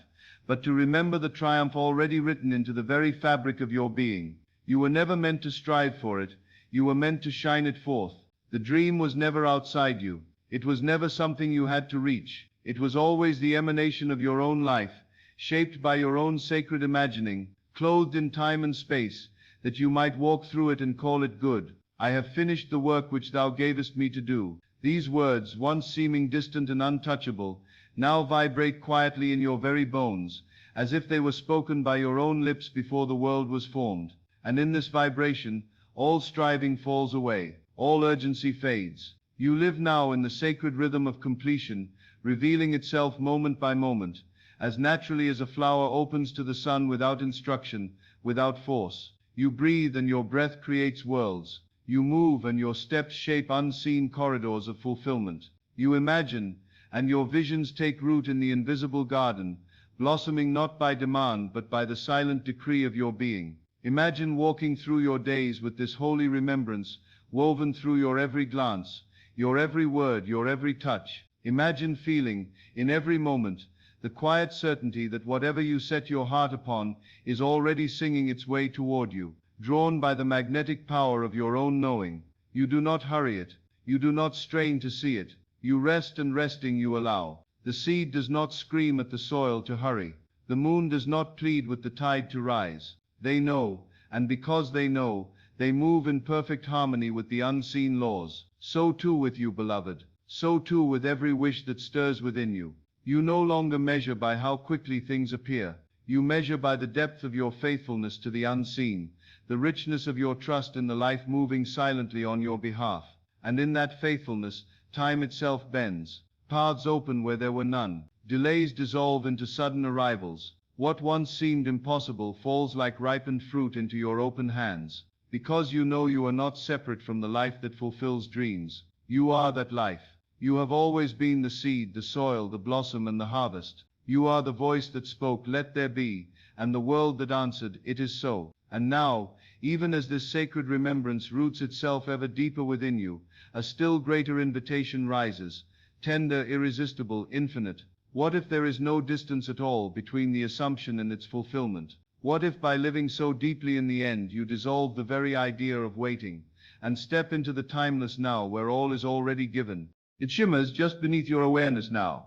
but to remember the triumph already written into the very fabric of your being. You were never meant to strive for it, you were meant to shine it forth. The dream was never outside you. It was never something you had to reach. It was always the emanation of your own life, shaped by your own sacred imagining, clothed in time and space, that you might walk through it and call it good. I have finished the work which thou gavest me to do. These words, once seeming distant and untouchable, now vibrate quietly in your very bones, as if they were spoken by your own lips before the world was formed. And in this vibration, all striving falls away, all urgency fades. You live now in the sacred rhythm of completion, revealing itself moment by moment, as naturally as a flower opens to the sun without instruction, without force. You breathe and your breath creates worlds. You move and your steps shape unseen corridors of fulfillment. You imagine, and your visions take root in the invisible garden, blossoming not by demand but by the silent decree of your being. Imagine walking through your days with this holy remembrance, woven through your every glance, your every word, your every touch. Imagine feeling, in every moment, the quiet certainty that whatever you set your heart upon is already singing its way toward you, drawn by the magnetic power of your own knowing. You do not hurry it, you do not strain to see it, you rest, and resting you allow. The seed does not scream at the soil to hurry, the moon does not plead with the tide to rise. They know, and because they know, they move in perfect harmony with the unseen laws. So too with you, beloved, so too with every wish that stirs within you. You no longer measure by how quickly things appear, you measure by the depth of your faithfulness to the unseen, the richness of your trust in the life moving silently on your behalf. And in that faithfulness, time itself bends, paths open where there were none, delays dissolve into sudden arrivals. What once seemed impossible falls like ripened fruit into your open hands, because you know you are not separate from the life that fulfills dreams. You are that life. You have always been the seed, the soil, the blossom, and the harvest. You are the voice that spoke, "Let there be," and the world that answered, "It is so." And now, even as this sacred remembrance roots itself ever deeper within you, a still greater invitation rises, tender, irresistible, infinite. What if there is no distance at all between the assumption and its fulfillment? What if by living so deeply in the end you dissolve the very idea of waiting, and step into the timeless now where all is already given? It shimmers just beneath your awareness now,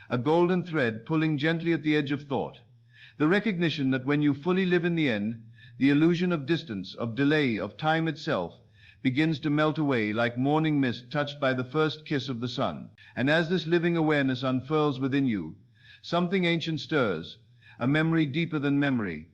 a golden thread pulling gently at the edge of thought. The recognition that when you fully live in the end, the illusion of distance, of delay, of time itself, begins to melt away like morning mist touched by the first kiss of the sun. And as this living awareness unfurls within you, something ancient stirs, a memory deeper than memory,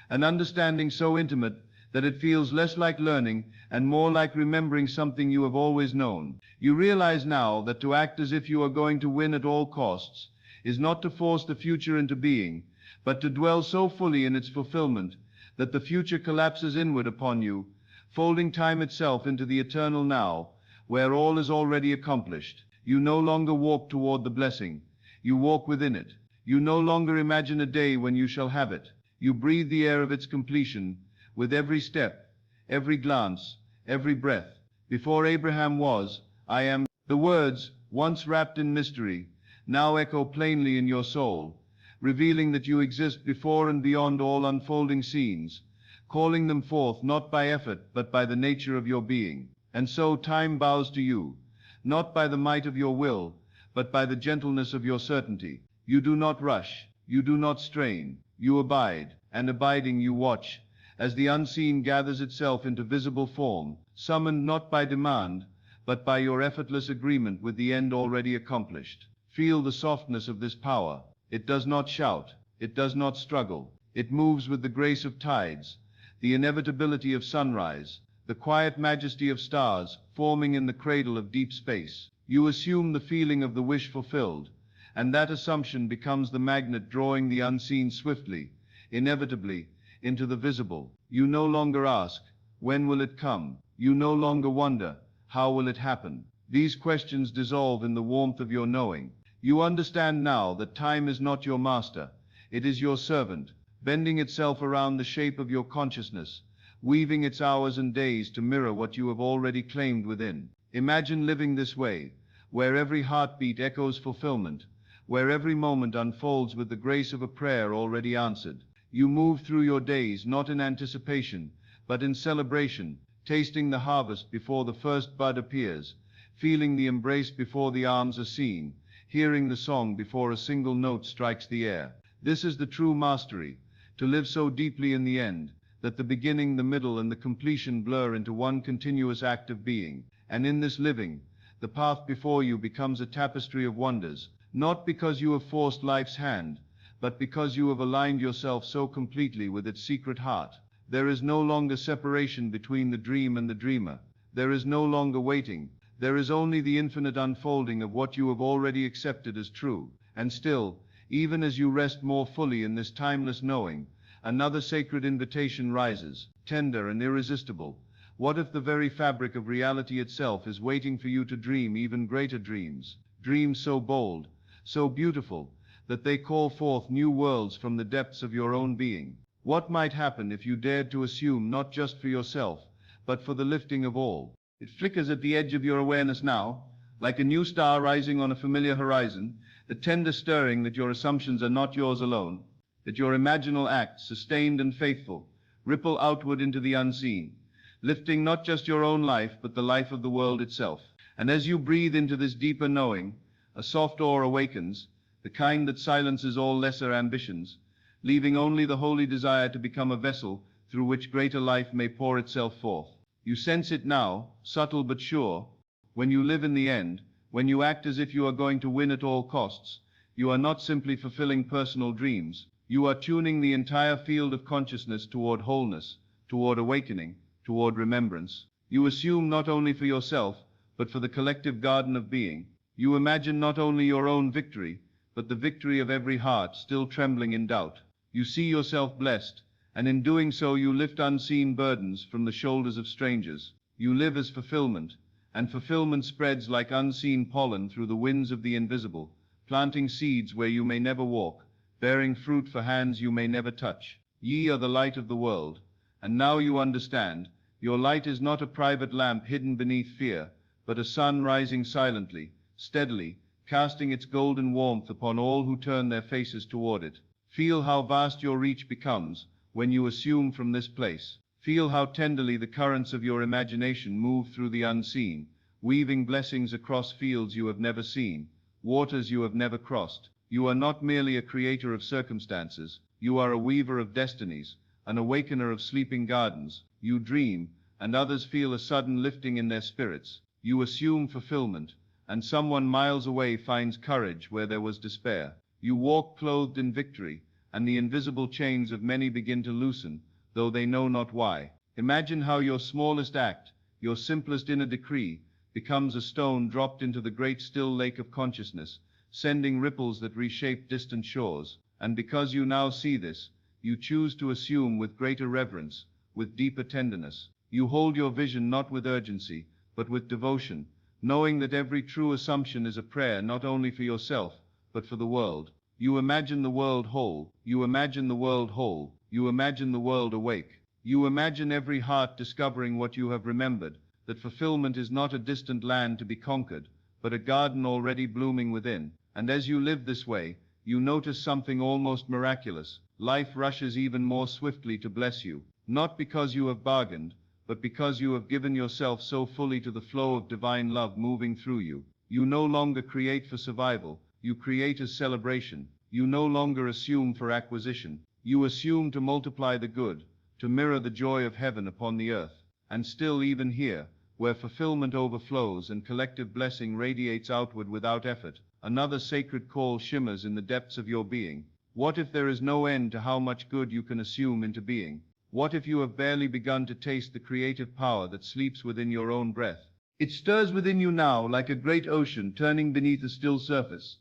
an understanding so intimate that it feels less like learning and more like remembering something you have always known. You realize now that to act as if you are going to win at all costs is not to force the future into being, but to dwell so fully in its fulfillment that the future collapses inward upon you, folding time itself into the eternal now, where all is already accomplished. You no longer walk toward the blessing, you walk within it. You no longer imagine a day when you shall have it. You breathe the air of its completion, with every step, every glance, every breath. Before Abraham was, I am. The words, once wrapped in mystery, now echo plainly in your soul, revealing that you exist before and beyond all unfolding scenes, calling them forth not by effort but by the nature of your being. And so time bows to you, not by the might of your will, but by the gentleness of your certainty. You do not rush, you do not strain, you abide, and abiding you watch, as the unseen gathers itself into visible form, summoned not by demand, but by your effortless agreement with the end already accomplished. Feel the softness of this power. It does not shout, it does not struggle, it moves with the grace of tides, the inevitability of sunrise, the quiet majesty of stars, forming in the cradle of deep space. You assume the feeling of the wish fulfilled, and that assumption becomes the magnet drawing the unseen swiftly, inevitably, into the visible. You no longer ask, when will it come? You no longer wonder, how will it happen? These questions dissolve in the warmth of your knowing. You understand now that time is not your master, it is your servant, bending itself around the shape of your consciousness, weaving its hours and days to mirror what you have already claimed within. Imagine living this way, where every heartbeat echoes fulfillment, where every moment unfolds with the grace of a prayer already answered. You move through your days not in anticipation, but in celebration, tasting the harvest before the first bud appears, feeling the embrace before the arms are seen, hearing the song before a single note strikes the air. This is the true mastery, to live so deeply in the end, that the beginning, the middle, and the completion blur into one continuous act of being. And in this living, the path before you becomes a tapestry of wonders, not because you have forced life's hand, but because you have aligned yourself so completely with its secret heart. There is no longer separation between the dream and the dreamer. There is no longer waiting. There is only the infinite unfolding of what you have already accepted as true. And still, even as you rest more fully in this timeless knowing, another sacred invitation rises, tender and irresistible. What if the very fabric of reality itself is waiting for you to dream even greater dreams? Dreams so bold, so beautiful, that they call forth new worlds from the depths of your own being. What might happen if you dared to assume not just for yourself, but for the lifting of all? It flickers at the edge of your awareness now, like a new star rising on a familiar horizon, the tender stirring that your assumptions are not yours alone, that your imaginal acts, sustained and faithful, ripple outward into the unseen, lifting not just your own life, but the life of the world itself. And as you breathe into this deeper knowing, a soft awe awakens, the kind that silences all lesser ambitions, leaving only the holy desire to become a vessel through which greater life may pour itself forth. You sense it now, subtle but sure, when you live in the end, when you act as if you are going to win at all costs. You are not simply fulfilling personal dreams, you are tuning the entire field of consciousness toward wholeness, toward awakening, toward remembrance. You assume not only for yourself, but for the collective garden of being. You imagine not only your own victory, but the victory of every heart still trembling in doubt. You see yourself blessed, and in doing so you lift unseen burdens from the shoulders of strangers. You live as fulfillment, and fulfillment spreads like unseen pollen through the winds of the invisible, planting seeds where you may never walk, bearing fruit for hands you may never touch. Ye are the light of the world, and now you understand, your light is not a private lamp hidden beneath fear, but a sun rising silently, steadily, casting its golden warmth upon all who turn their faces toward it. Feel how vast your reach becomes when you assume from this place. Feel how tenderly the currents of your imagination move through the unseen, weaving blessings across fields you have never seen, waters you have never crossed. You are not merely a creator of circumstances, you are a weaver of destinies, an awakener of sleeping gardens. You dream, and others feel a sudden lifting in their spirits. You assume fulfillment, and someone miles away finds courage where there was despair. You walk clothed in victory, and the invisible chains of many begin to loosen, though they know not why. Imagine how your smallest act, your simplest inner decree, becomes a stone dropped into the great still lake of consciousness, sending ripples that reshape distant shores. And because you now see this, you choose to assume with greater reverence, with deeper tenderness. You hold your vision not with urgency, but with devotion, knowing that every true assumption is a prayer not only for yourself, but for the world. You imagine the world whole, you imagine the world whole, you imagine the world awake. You imagine every heart discovering what you have remembered, that fulfillment is not a distant land to be conquered, but a garden already blooming within. And as you live this way, you notice something almost miraculous. Life rushes even more swiftly to bless you, not because you have bargained, but because you have given yourself so fully to the flow of divine love moving through you. You no longer create for survival, you create as celebration. You no longer assume for acquisition, you assume to multiply the good, to mirror the joy of heaven upon the earth. And still, even here, where fulfillment overflows and collective blessing radiates outward without effort, another sacred call shimmers in the depths of your being. What if there is no end to how much good you can assume into being? What if you have barely begun to taste the creative power that sleeps within your own breath? It stirs within you now like a great ocean turning beneath a still surface.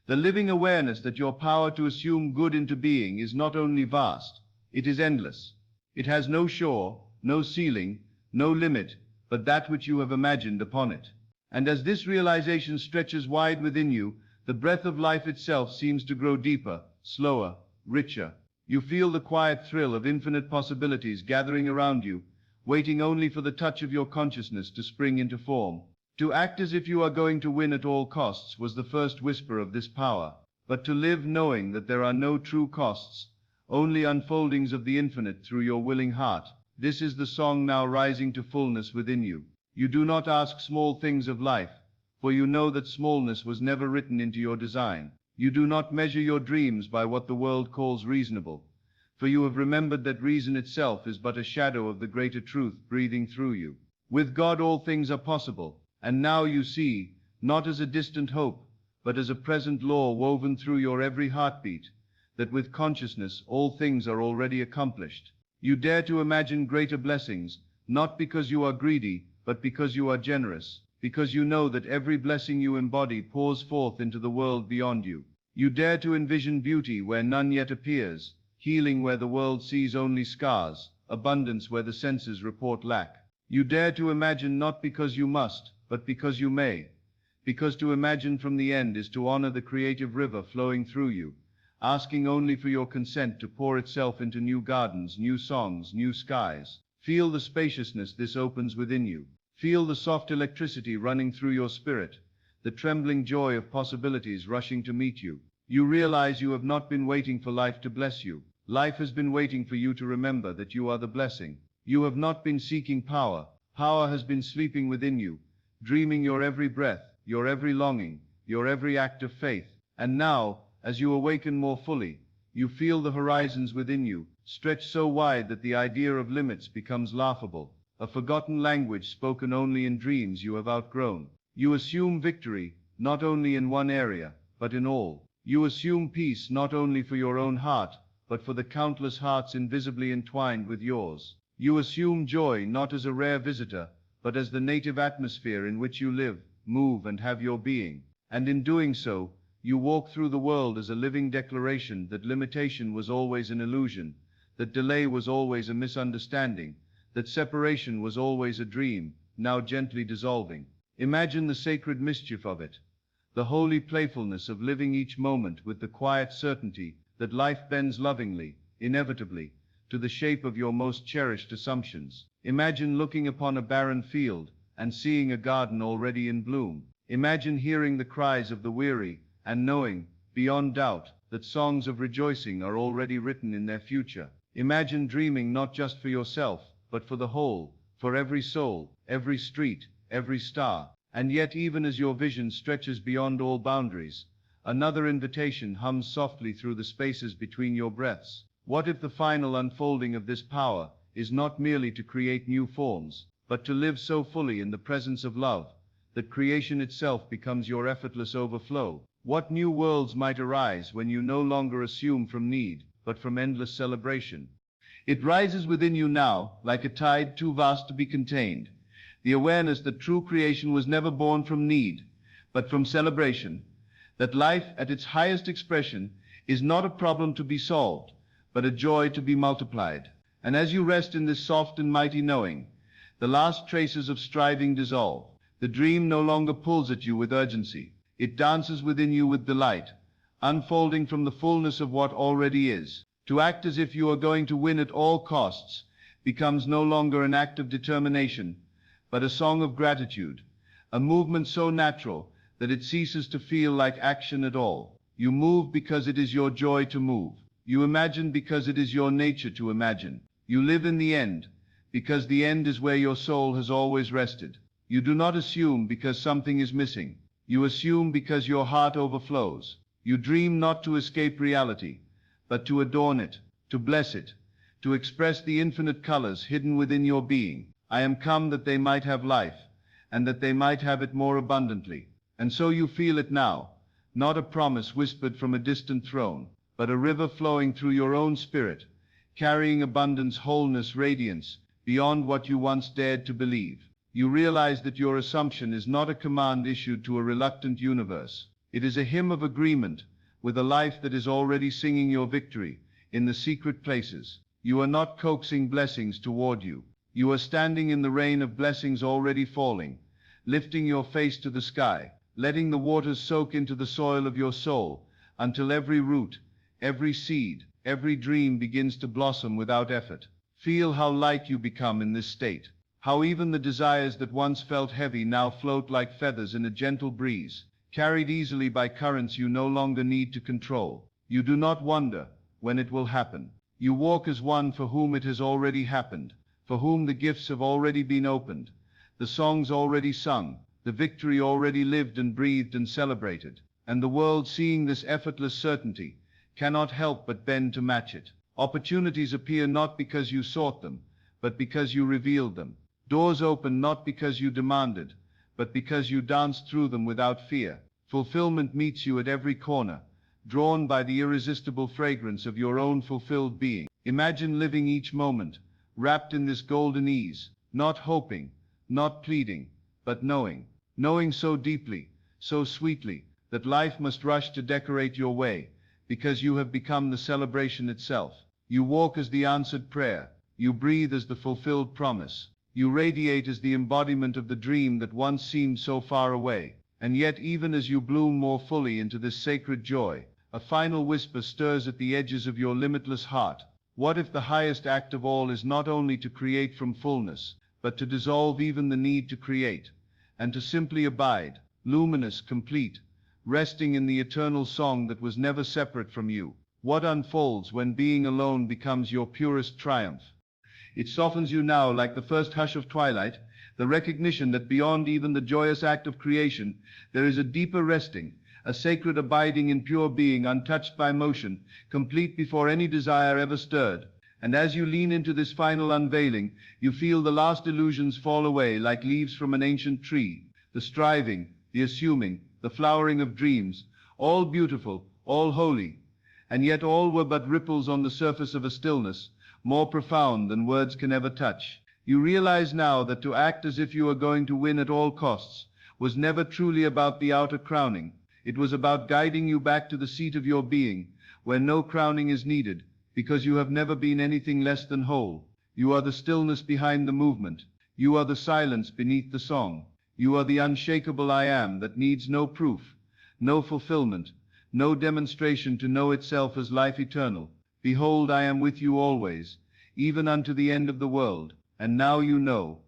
The living awareness that your power to assume good into being is not only vast, it is endless. It has no shore, no ceiling, no limit, but that which you have imagined upon it. And as this realization stretches wide within you, the breath of life itself seems to grow deeper, slower, richer. You feel the quiet thrill of infinite possibilities gathering around you, waiting only for the touch of your consciousness to spring into form. To act as if you are going to win at all costs was the first whisper of this power, but to live knowing that there are no true costs, only unfoldings of the infinite through your willing heart, this is the song now rising to fullness within you. You do not ask small things of life, for you know that smallness was never written into your design. You do not measure your dreams by what the world calls reasonable, for you have remembered that reason itself is but a shadow of the greater truth breathing through you. With God all things are possible. And now you see, not as a distant hope, but as a present law woven through your every heartbeat, that with consciousness all things are already accomplished. You dare to imagine greater blessings, not because you are greedy, but because you are generous, because you know that every blessing you embody pours forth into the world beyond you. You dare to envision beauty where none yet appears, healing where the world sees only scars, abundance where the senses report lack. You dare to imagine not because you must, but because you may, because to imagine from the end is to honor the creative river flowing through you, asking only for your consent to pour itself into new gardens, new songs, new skies. Feel the spaciousness this opens within you. Feel the soft electricity running through your spirit, the trembling joy of possibilities rushing to meet you. You realize you have not been waiting for life to bless you. Life has been waiting for you to remember that you are the blessing. You have not been seeking power. Power has been sleeping within you, dreaming your every breath, your every longing, your every act of faith. And now, as you awaken more fully, you feel the horizons within you stretch so wide that the idea of limits becomes laughable, a forgotten language spoken only in dreams you have outgrown. You assume victory, not only in one area, but in all. You assume peace not only for your own heart, but for the countless hearts invisibly entwined with yours. You assume joy not as a rare visitor, but as the native atmosphere in which you live, move, and have your being. And in doing so, you walk through the world as a living declaration that limitation was always an illusion, that delay was always a misunderstanding, that separation was always a dream, now gently dissolving. Imagine the sacred mischief of it, the holy playfulness of living each moment with the quiet certainty that life bends lovingly, inevitably, to the shape of your most cherished assumptions. Imagine looking upon a barren field and seeing a garden already in bloom. Imagine hearing the cries of the weary and knowing, beyond doubt, that songs of rejoicing are already written in their future. Imagine dreaming not just for yourself, but for the whole, for every soul, every street, every star. And yet, even as your vision stretches beyond all boundaries, another invitation hums softly through the spaces between your breaths. What if the final unfolding of this power is not merely to create new forms, but to live so fully in the presence of love, that creation itself becomes your effortless overflow? What new worlds might arise when you no longer assume from need, but from endless celebration? It rises within you now, like a tide too vast to be contained, the awareness that true creation was never born from need, but from celebration, that life at its highest expression is not a problem to be solved, but a joy to be multiplied. And as you rest in this soft and mighty knowing, the last traces of striving dissolve. The dream no longer pulls at you with urgency. It dances within you with delight, unfolding from the fullness of what already is. To act as if you are going to win at all costs becomes no longer an act of determination, but a song of gratitude, a movement so natural that it ceases to feel like action at all. You move because it is your joy to move. You imagine because it is your nature to imagine. You live in the end, because the end is where your soul has always rested. You do not assume because something is missing. You assume because your heart overflows. You dream not to escape reality, but to adorn it, to bless it, to express the infinite colors hidden within your being. I am come that they might have life, and that they might have it more abundantly. And so you feel it now, not a promise whispered from a distant throne, but a river flowing through your own spirit, carrying abundance, wholeness, radiance, beyond what you once dared to believe. You realize that your assumption is not a command issued to a reluctant universe. It is a hymn of agreement with a life that is already singing your victory in the secret places. You are not coaxing blessings toward you. You are standing in the rain of blessings already falling, lifting your face to the sky, letting the waters soak into the soil of your soul, until every root, every seed, every dream begins to blossom without effort. Feel how light you become in this state, how even the desires that once felt heavy now float like feathers in a gentle breeze, carried easily by currents you no longer need to control. You do not wonder when it will happen. You walk as one for whom it has already happened, for whom the gifts have already been opened, the songs already sung, the victory already lived and breathed and celebrated. And the world, seeing this effortless certainty, cannot help but bend to match it. Opportunities appear not because you sought them, but because you revealed them. Doors open not because you demanded, but because you danced through them without fear. Fulfillment meets you at every corner, drawn by the irresistible fragrance of your own fulfilled being. Imagine living each moment, wrapped in this golden ease, not hoping, not pleading, but knowing. Knowing so deeply, so sweetly, that life must rush to decorate your way, because you have become the celebration itself. You walk as the answered prayer. You breathe as the fulfilled promise. You radiate as the embodiment of the dream that once seemed so far away. And yet, even as you bloom more fully into this sacred joy, a final whisper stirs at the edges of your limitless heart. What if the highest act of all is not only to create from fullness, but to dissolve even the need to create, and to simply abide, luminous, complete, resting in the eternal song that was never separate from you. What unfolds when being alone becomes your purest triumph? It softens you now like the first hush of twilight, the recognition that beyond even the joyous act of creation, there is a deeper resting, a sacred abiding in pure being, untouched by motion, complete before any desire ever stirred. And as you lean into this final unveiling, you feel the last illusions fall away like leaves from an ancient tree, the striving, the assuming, the flowering of dreams, all beautiful, all holy, and yet all were but ripples on the surface of a stillness, more profound than words can ever touch. You realize now that to act as if you were going to win at all costs was never truly about the outer crowning. It was about guiding you back to the seat of your being, where no crowning is needed, because you have never been anything less than whole. You are the stillness behind the movement. You are the silence beneath the song. You are the unshakable I am that needs no proof, no fulfillment, no demonstration to know itself as life eternal. Behold, I am with you always, even unto the end of the world. And now you know.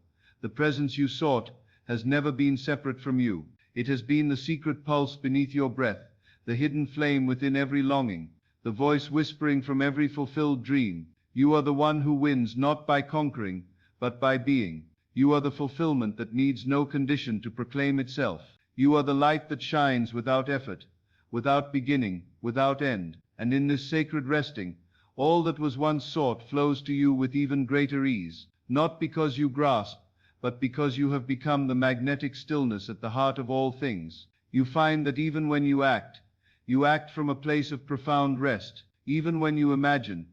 The presence you sought has never been separate from you. It has been the secret pulse beneath your breath, the hidden flame within every longing, the voice whispering from every fulfilled dream. You are the one who wins not by conquering, but by being. You are the fulfillment that needs no condition to proclaim itself. You are the light that shines without effort, without beginning, without end. And in this sacred resting, all that was once sought flows to you with even greater ease, not because you grasp, but because you have become the magnetic stillness at the heart of all things. You find that even when you act from a place of profound rest. Even when you imagine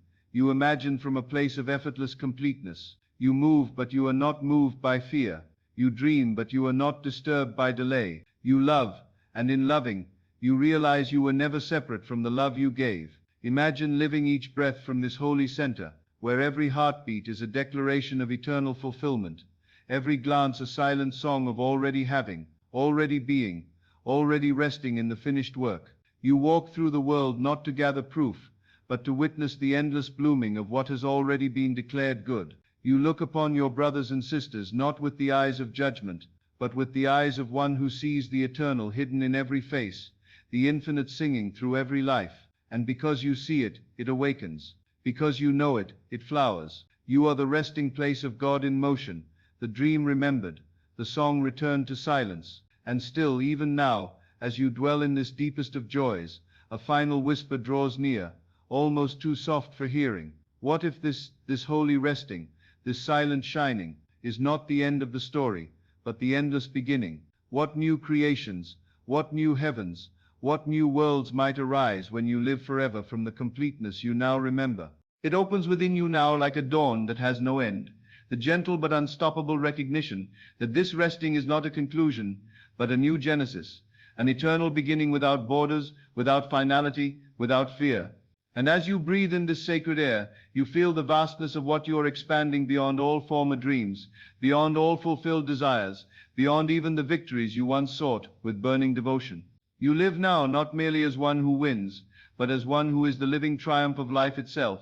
from a place of effortless completeness. You move, but you are not moved by fear. You dream, but you are not disturbed by delay. You love, and in loving, you realize you were never separate from the love you gave. Imagine living each breath from this holy center, where every heartbeat is a declaration of eternal fulfillment, every glance a silent song of already having, already being, already resting in the finished work. You walk through the world not to gather proof, but to witness the endless blooming of what has already been declared good. You look upon your brothers and sisters not with the eyes of judgment, but with the eyes of one who sees the eternal hidden in every face, the infinite singing through every life. And because you see it, it awakens. Because you know it, it flowers. You are the resting place of God in motion, the dream remembered, the song returned to silence. And still, even now, as you dwell in this deepest of joys, a final whisper draws near, almost too soft for hearing. What if this holy resting, this silent shining, is not the end of the story, but the endless beginning? What new creations, what new heavens, what new worlds might arise when you live forever from the completeness you now remember? It opens within you now like a dawn that has no end, the gentle but unstoppable recognition that this resting is not a conclusion, but a new genesis, an eternal beginning without borders, without finality, without fear. And as you breathe in this sacred air, you feel the vastness of what you are expanding beyond all former dreams, beyond all fulfilled desires, beyond even the victories you once sought with burning devotion. You live now not merely as one who wins, but as one who is the living triumph of life itself,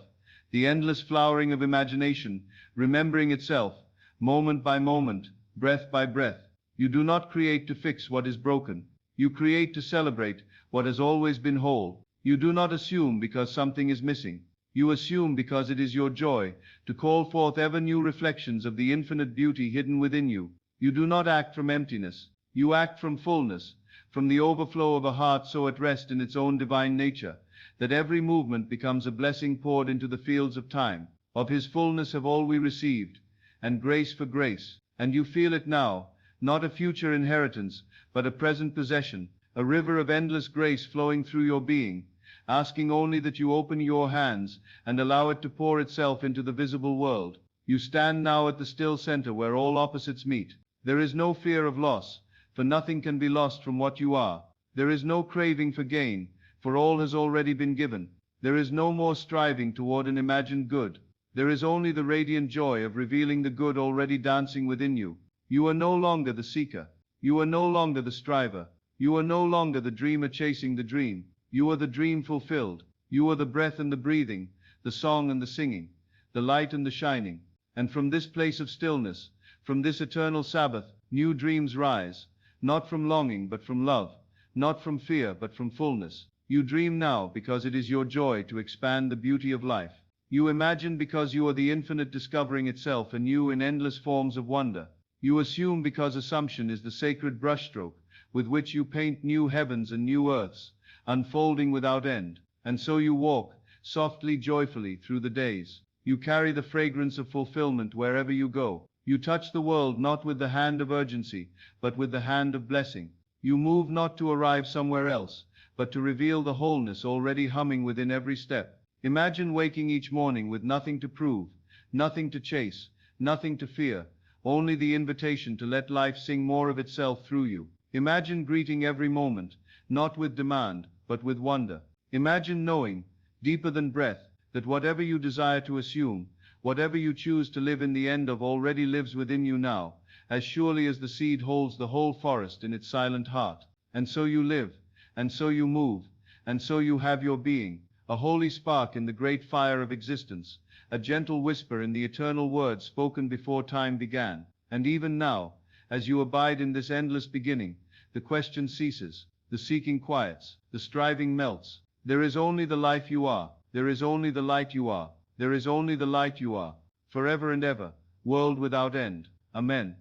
the endless flowering of imagination, remembering itself, moment by moment, breath by breath. You do not create to fix what is broken. You create to celebrate what has always been whole. You do not assume because something is missing. You assume because it is your joy to call forth ever new reflections of the infinite beauty hidden within you. You do not act from emptiness. You act from fullness, from the overflow of a heart so at rest in its own divine nature, that every movement becomes a blessing poured into the fields of time. Of his fullness have all we received, and grace for grace. And you feel it now, not a future inheritance, but a present possession, a river of endless grace flowing through your being, asking only that you open your hands and allow it to pour itself into the visible world. You stand now at the still center where all opposites meet. There is no fear of loss, for nothing can be lost from what you are. There is no craving for gain, for all has already been given. There is no more striving toward an imagined good. There is only the radiant joy of revealing the good already dancing within you. You are no longer the seeker. You are no longer the striver. You are no longer the dreamer chasing the dream. You are the dream fulfilled. You are the breath and the breathing, the song and the singing, the light and the shining. And from this place of stillness, From this eternal Sabbath, new dreams rise, not from longing but from love, not from fear but from fullness. You dream now because it is your joy to expand the beauty of life. You imagine because you are the infinite discovering itself anew in endless forms of wonder. You assume because assumption is the sacred brushstroke with which you paint new heavens and new earths, unfolding without end. And so you walk, softly, joyfully, through the days. You carry the fragrance of fulfillment wherever you go. You touch the world not with the hand of urgency, but with the hand of blessing. You move not to arrive somewhere else, but to reveal the wholeness already humming within every step. Imagine waking each morning with nothing to prove, nothing to chase, nothing to fear, only the invitation to let life sing more of itself through you. Imagine greeting every moment, not with demand, but with wonder. Imagine knowing, deeper than breath, that whatever you desire to assume, whatever you choose to live in the end of already lives within you now, as surely as the seed holds the whole forest in its silent heart. And so you live, and so you move, and so you have your being, a holy spark in the great fire of existence, a gentle whisper in the eternal word spoken before time began. And even now, as you abide in this endless beginning, the question ceases, the seeking quiets, the striving melts. There is only the life you are, there is only the light you are, there is only the light you are, forever and ever, world without end. Amen.